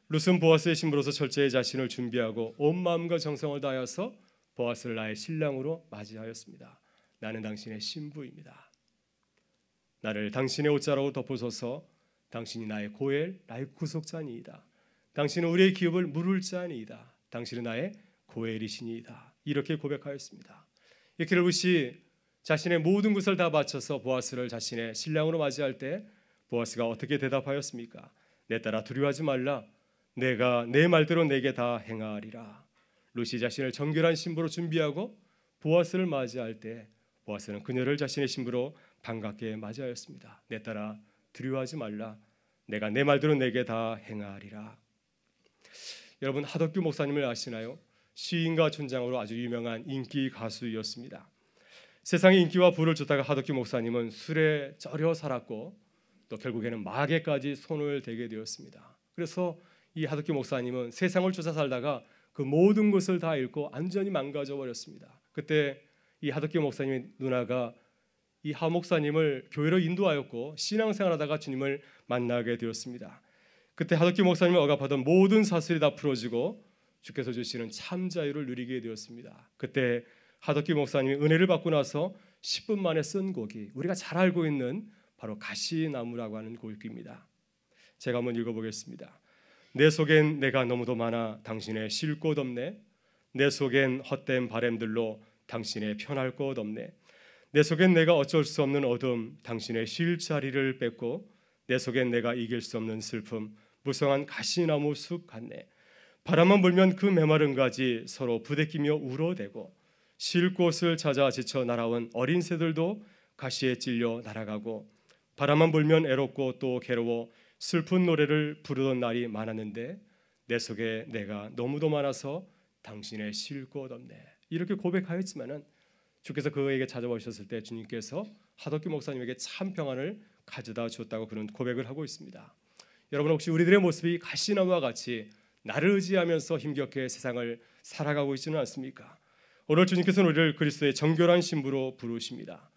룻은 보아스의 신부로서 철저히 자신을 준비하고 온 마음과 정성을 다하여서 보아스를 나의 신랑으로 맞이하였습니다. 나는 당신의 신부입니다. 나를 당신의 옷자락으로 덮으소서. 당신이 나의 고엘, 나의 구속자니이다. 당신은 우리의 기업을 물을 자니이다. 당신은 나의 고엘이시니이다. 이렇게 고백하였습니다. 이렇게 룻이 자신의 모든 것을 다 바쳐서 보아스를 자신의 신랑으로 맞이할 때 보아스가 어떻게 대답하였습니까? 내 딸아 두려워하지 말라. 내가 내 말대로 내게 다 행하리라. 룻이 자신을 정결한 신부로 준비하고 보아스를 맞이할 때 보아스는 그녀를 자신의 신부로 반갑게 맞이하였습니다. 내 딸아 두려워하지 말라. 내가 내 말대로 내게 다 행하리라. 여러분, 하덕규 목사님을 아시나요? 시인과 촌장으로 아주 유명한 인기 가수였습니다. 세상의 인기와 부를 쫓다가 하덕규 목사님은 술에 쩔여 살았고 또 결국에는 마약에까지 손을 대게 되었습니다. 그래서 이 하덕규 목사님은 세상을 쫓아 살다가 그 모든 것을 다 잃고 완전히 망가져 버렸습니다. 그때 이 하덕규 목사님의 누나가 이 하 목사님을 교회로 인도하였고 신앙생활하다가 주님을 만나게 되었습니다. 그때 하덕규 목사님을 억압하던 모든 사슬이 다 풀어지고 주께서 주시는 참 자유를 누리게 되었습니다. 그때 하덕규 목사님이 은혜를 받고 나서 10분 만에 쓴 곡이 우리가 잘 알고 있는 바로 가시나무라고 하는 곡입니다. 제가 한번 읽어보겠습니다. 내 속엔 내가 너무도 많아 당신의 쉴 곳 없네. 내 속엔 헛된 바램들로 당신의 편할 곳 없네. 내 속엔 내가 어쩔 수 없는 어둠 당신의 쉴 자리를 뺏고, 내 속엔 내가 이길 수 없는 슬픔 무성한 가시나무 숲 같네. 바람만 불면 그 메마른 가지 서로 부대끼며 울어대고, 쉴 곳을 찾아 지쳐 날아온 어린 새들도 가시에 찔려 날아가고, 바람만 불면 애롭고 또 괴로워 슬픈 노래를 부르던 날이 많았는데 내 속에 내가 너무도 많아서 당신의 쉴 곳 없네. 이렇게 고백하였지만은 주께서 그에게 찾아와 오셨을 때 주님께서 하덕기 목사님에게 참 평안을 가져다 주었다고 그런 고백을 하고 있습니다. 여러분, 혹시 우리들의 모습이 가시나무와 같이 나를 의지하면서 힘겹게 세상을 살아가고 있지는 않습니까? 오늘 주님께서는 우리를 그리스도의 정결한 신부로 부르십니다.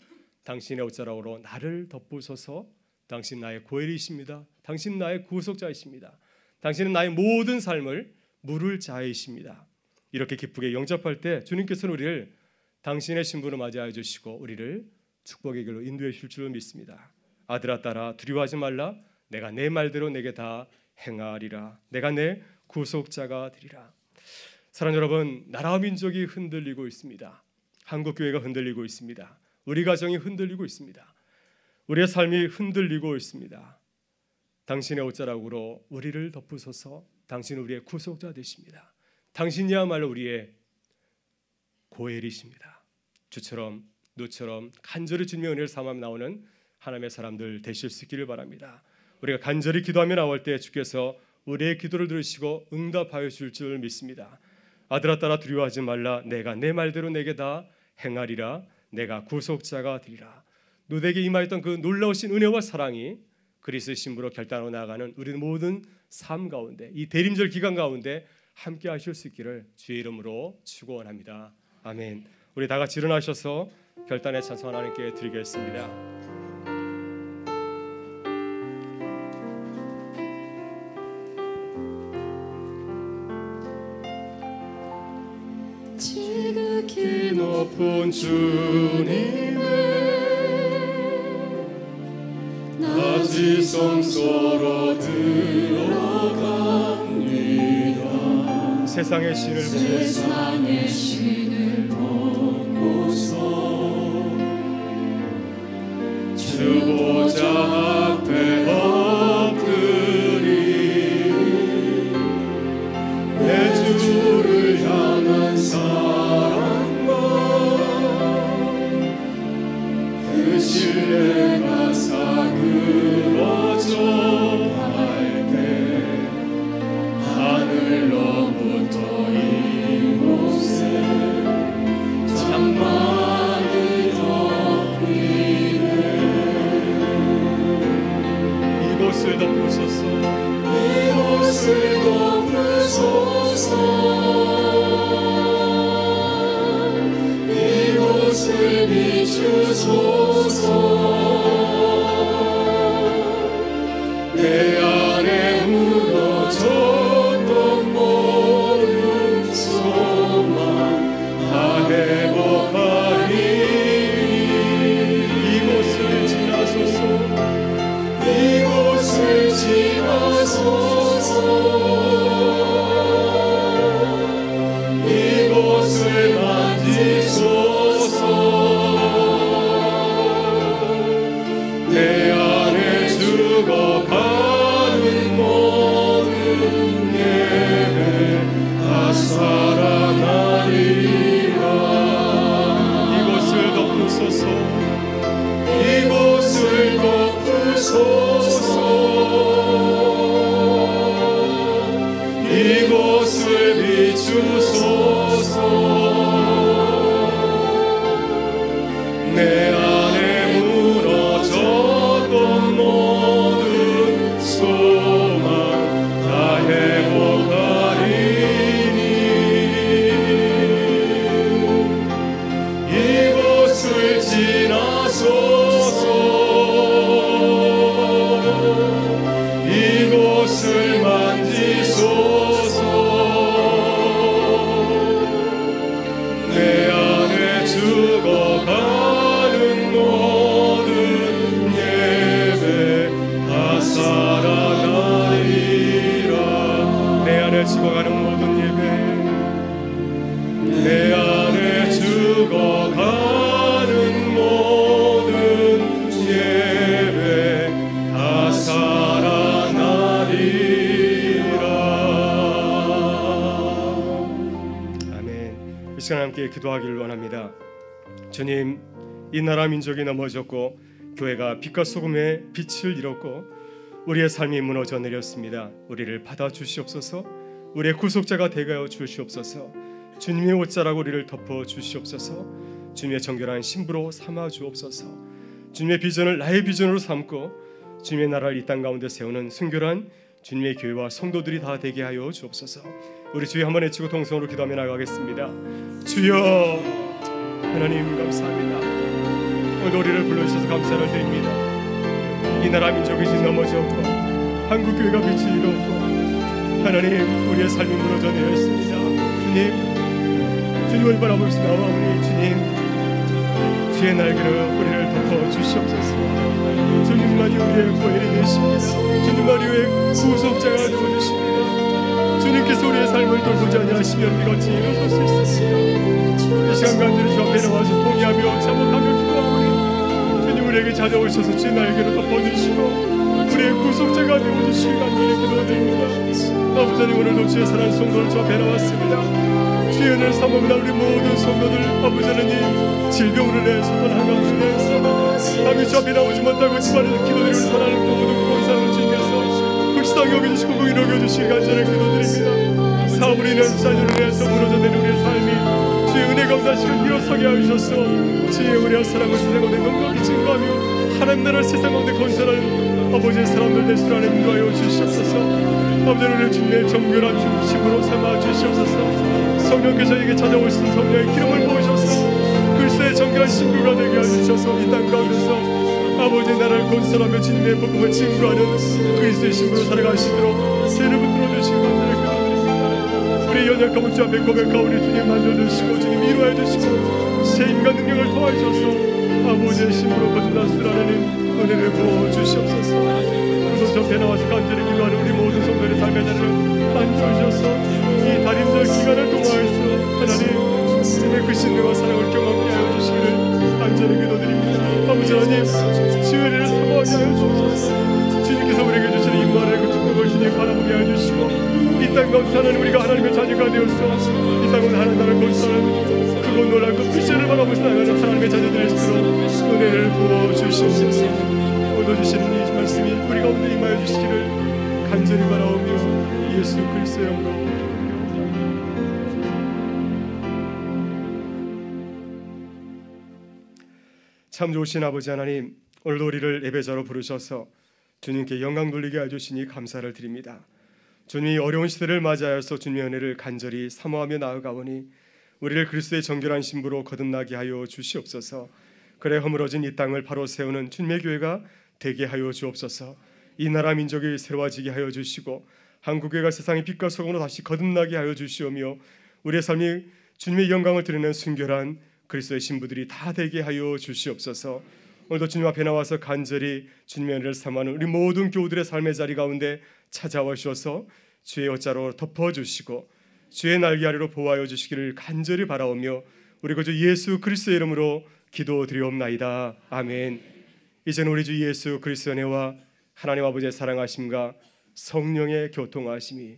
당신의 옷자락으로 나를 덮으소서. 당신 나의 고엘이십니다. 당신 나의 구속자이십니다. 당신은 나의 모든 삶을 물을 자이십니다. 이렇게 기쁘게 영접할 때 주님께서는 우리를 당신의 신부로 맞이해 주시고 우리를 축복의 길로 인도해 주실 줄 믿습니다. 아들아 딸아 두려워하지 말라. 내가 내 말대로 내게 다 행하리라. 내가 내 구속자가 되리라. 사랑하는 여러분, 나라와 민족이 흔들리고 있습니다. 한국교회가 흔들리고 있습니다. 우리 가정이 흔들리고 있습니다. 우리의 삶이 흔들리고 있습니다. 당신의 옷자락으로 우리를 덮으소서. 당신은 우리의 구속자 되십니다. 당신이야말로 우리의 고엘이십니다. 주처럼 누처럼 간절히 주님의 은혜를 삼아 나오는 하나님의 사람들 되실 수 있기를 바랍니다. 우리가 간절히 기도하며 나올 때 주께서 우리의 기도를 들으시고 응답하여 줄 줄 믿습니다. 아들아 딸아 두려워하지 말라. 내가 내 말대로 내게 다 행하리라. 내가 구속자가 되리라. 누구에게 임하였던 그 놀라우신 은혜와 사랑이 그리스도의 신부로 결단하고 나아가는 우리 모든 삶 가운데, 이 대림절 기간 가운데 함께 하실 수 있기를 주의 이름으로 축원합니다. 아멘. 우리 다 같이 일어나셔서 결단의 찬송 하나님께 드리겠습니다. 지극히 높은 주님의 낮이 성소로 들어갑니다. 세상의 신을 벗고서 주 보좌 앞에 엎드리 내 주를 향한 사랑과 그 신뢰가 사그러져 갈 때 하늘로부터 이곳에 장막이 덮이네. 이곳을 덮으소서. 이곳을 덮으소서. 이곳을 비추소서. 내 안에 무너졌던 모든 소망 다 회복하리니 이곳을 지나소서. 이곳을 지나소서. 이곳을 만지소서. 내 안에 죽어가는 모든 예배 다 사랑하리라. 이곳을 덮으소서. 이곳을 덮으소서. 이곳을 비추소서. 내 안에 무너졌던 모든 소망 다 회복하리니 이곳을 지나소서. 이곳을 만지소서. 죽어가는 모든 예배, 내 안에 죽어가는 모든 예배 다 살아나리라. 아멘. 이 시간 함께 기도하기를 원합니다. 주님, 이 나라 민족이 넘어졌고 교회가 빛과 소금의 빛을 잃었고 우리의 삶이 무너져 내렸습니다. 우리를 받아주시옵소서. 우리의 구속자가 되게 하여 주시옵소서. 주님의 옷자락 우리를 덮어 주시옵소서. 주님의 정결한 신부로 삼아 주옵소서. 주님의 비전을 나의 비전으로 삼고 주님의 나라를 이 땅 가운데 세우는 순결한 주님의 교회와 성도들이 다 되게 하여 주옵소서. 우리 주여 한번 외치고 동성으로 기도하며 나가겠습니다. 주여, 하나님 감사합니다. 오늘 우리를 불러주셔서 감사를 드립니다. 이 나라 민족이 지금 넘어졌고 한국교회가 빛을 잃었고 하나님, 우리의 삶이 무너져 내려 있습니다. 주님을 바라보시며 아버지, 주님, 주의 날개로 우리를 덮어 주시옵소서. 주님만이 우리의 보혈이 되십니다. 주님만이 우리의 구속자가 되어주십니다. 주님께서 우리의 삶을 돌보지 아니하시면 우리가 어찌 일어설 수 있습니까? 이 시간 간절히 주 앞에 나와서 통회하며 자복하며 기도하오니 주님 우리에게 찾아오셔서 주의 날개로 덮어주시고 우리의 구속자가 되어주시길 간절히 기도드립니다. 아버지 하나님, 오늘도 주의 사랑하는 성도를 주 앞에 나왔습니다. 주의 은혜를 삼으며 우리 모든 성도들 아버지 하나님, 질병으로 인해서 한강으로 인해서 밤이 주 앞에 나오지 못하고 집안에서 기도드리는 사랑하는 모든 공사를 주님께서 불쌍히 여겨주시고 공의로 여겨주시길 간절히 기도드립니다. 사업으로 인한 자녀를 인해서 무너져 내린 우리의 삶이 주의 은혜 가운데 다시금 일어서게 하셔서 주의 은혜와 사랑을 세상 가운데 넉넉히 증거하며 하나님 나라를 세상 가운데 건설하는 아버지의 사람들 될 수 있는 인도하여 주시옵소서. 아버지, 우리를 주님의 정결한 중심으로 삼아 주시옵소서. 성령께서 저에게 찾아오신 성령의 기름을 부으셔서 그리스도의 정결한 신부가 되게 하셔서 이 땅 가운데서 아버지의 나라를 건설하며 주님의 복음을 증거하는 그리스도의 신부로 살아가시도록 죄를 붙들어 주시고 간절히 기도드립니다. 우리 연약함을 주 앞에 고백하오니 주님 만져주시고 주님 위로해 주시고 새 힘과 능력을 더하셔서 아버지의 신부로 거듭나시는 하나님 은혜를 부어 주시옵소서. 오늘도 저 앞에 나와서 간절히 기도하는 우리 모든 성도의 삶의 자리를 만져주셔서 이 다림절 기간을 통하여서 하나님 주님의 그 신뢰와 사랑을 경험하게 하여 주시기를 간절히 기도드립니다. 아버지 하나님, 주의 은혜를 사모하게 하여 주옵소서. 주님께서 우리에게 주시는 임마를 그 축복을 주님 바라보게 하여 주시고 이 땅 가운데 사는 우리가 하나님의 자녀가 되어서 이 땅 가운데 하나님 나라를 건설하는 그곳 놀라운 그 빛을 바라보시 나가는 하나님의 자녀들의 수로 은혜를 부어 주시옵소서. 얻어주시는 이 말씀이 우리 가운데 임하여 주시기를 간절히 바라오며 예수 그리스도의 이름으로. 참 좋으신 아버지 하나님, 오늘도 우리를 예배자로 부르셔서 주님께 영광 돌리게 해주시니 감사를 드립니다. 주님이 어려운 시대를 맞이하여서 주님의 은혜를 간절히 사모하며 나아가오니 우리를 그리스도의 정결한 신부로 거듭나게 하여 주시옵소서. 그래 허물어진 이 땅을 바로 세우는 주님의 교회가 되게 하여 주옵소서. 이 나라 민족이 새로워지게 하여 주시고 한국교회가 세상의 빛과 소금으로 다시 거듭나게 하여 주시오며 우리의 삶이 주님의 영광을 드리는 순결한 그리스도의 신부들이 다 되게 하여 주시옵소서. 오늘도 주님 앞에 나와서 간절히 주님의 은혜를 삼하는 우리 모든 교우들의 삶의 자리 가운데 찾아와 주셔서 주의 옷자로 덮어주시고 주의 날개 아래로 보호하여 주시기를 간절히 바라오며 우리 구주 예수 그리스도의 이름으로 기도드리옵나이다. 아멘. 이제는 우리 주 예수 그리스도의 은혜와 하나님 아버지의 사랑하심과 성령의 교통하심이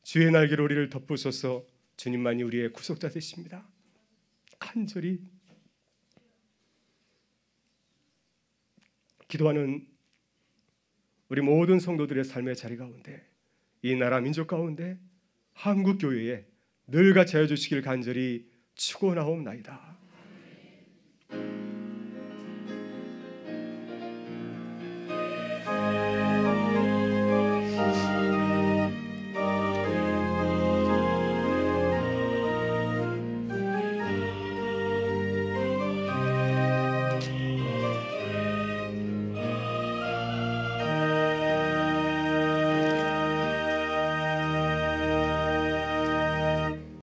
주의 날개로 우리를 덮으소서. 주님만이 우리의 구속자 되십니다. 간절히 기도하는 우리 모든 성도들의 삶의 자리 가운데 이 나라 민족 가운데 한국 교회에 늘 같이 하여 주시길 간절히 축원하옵나이다.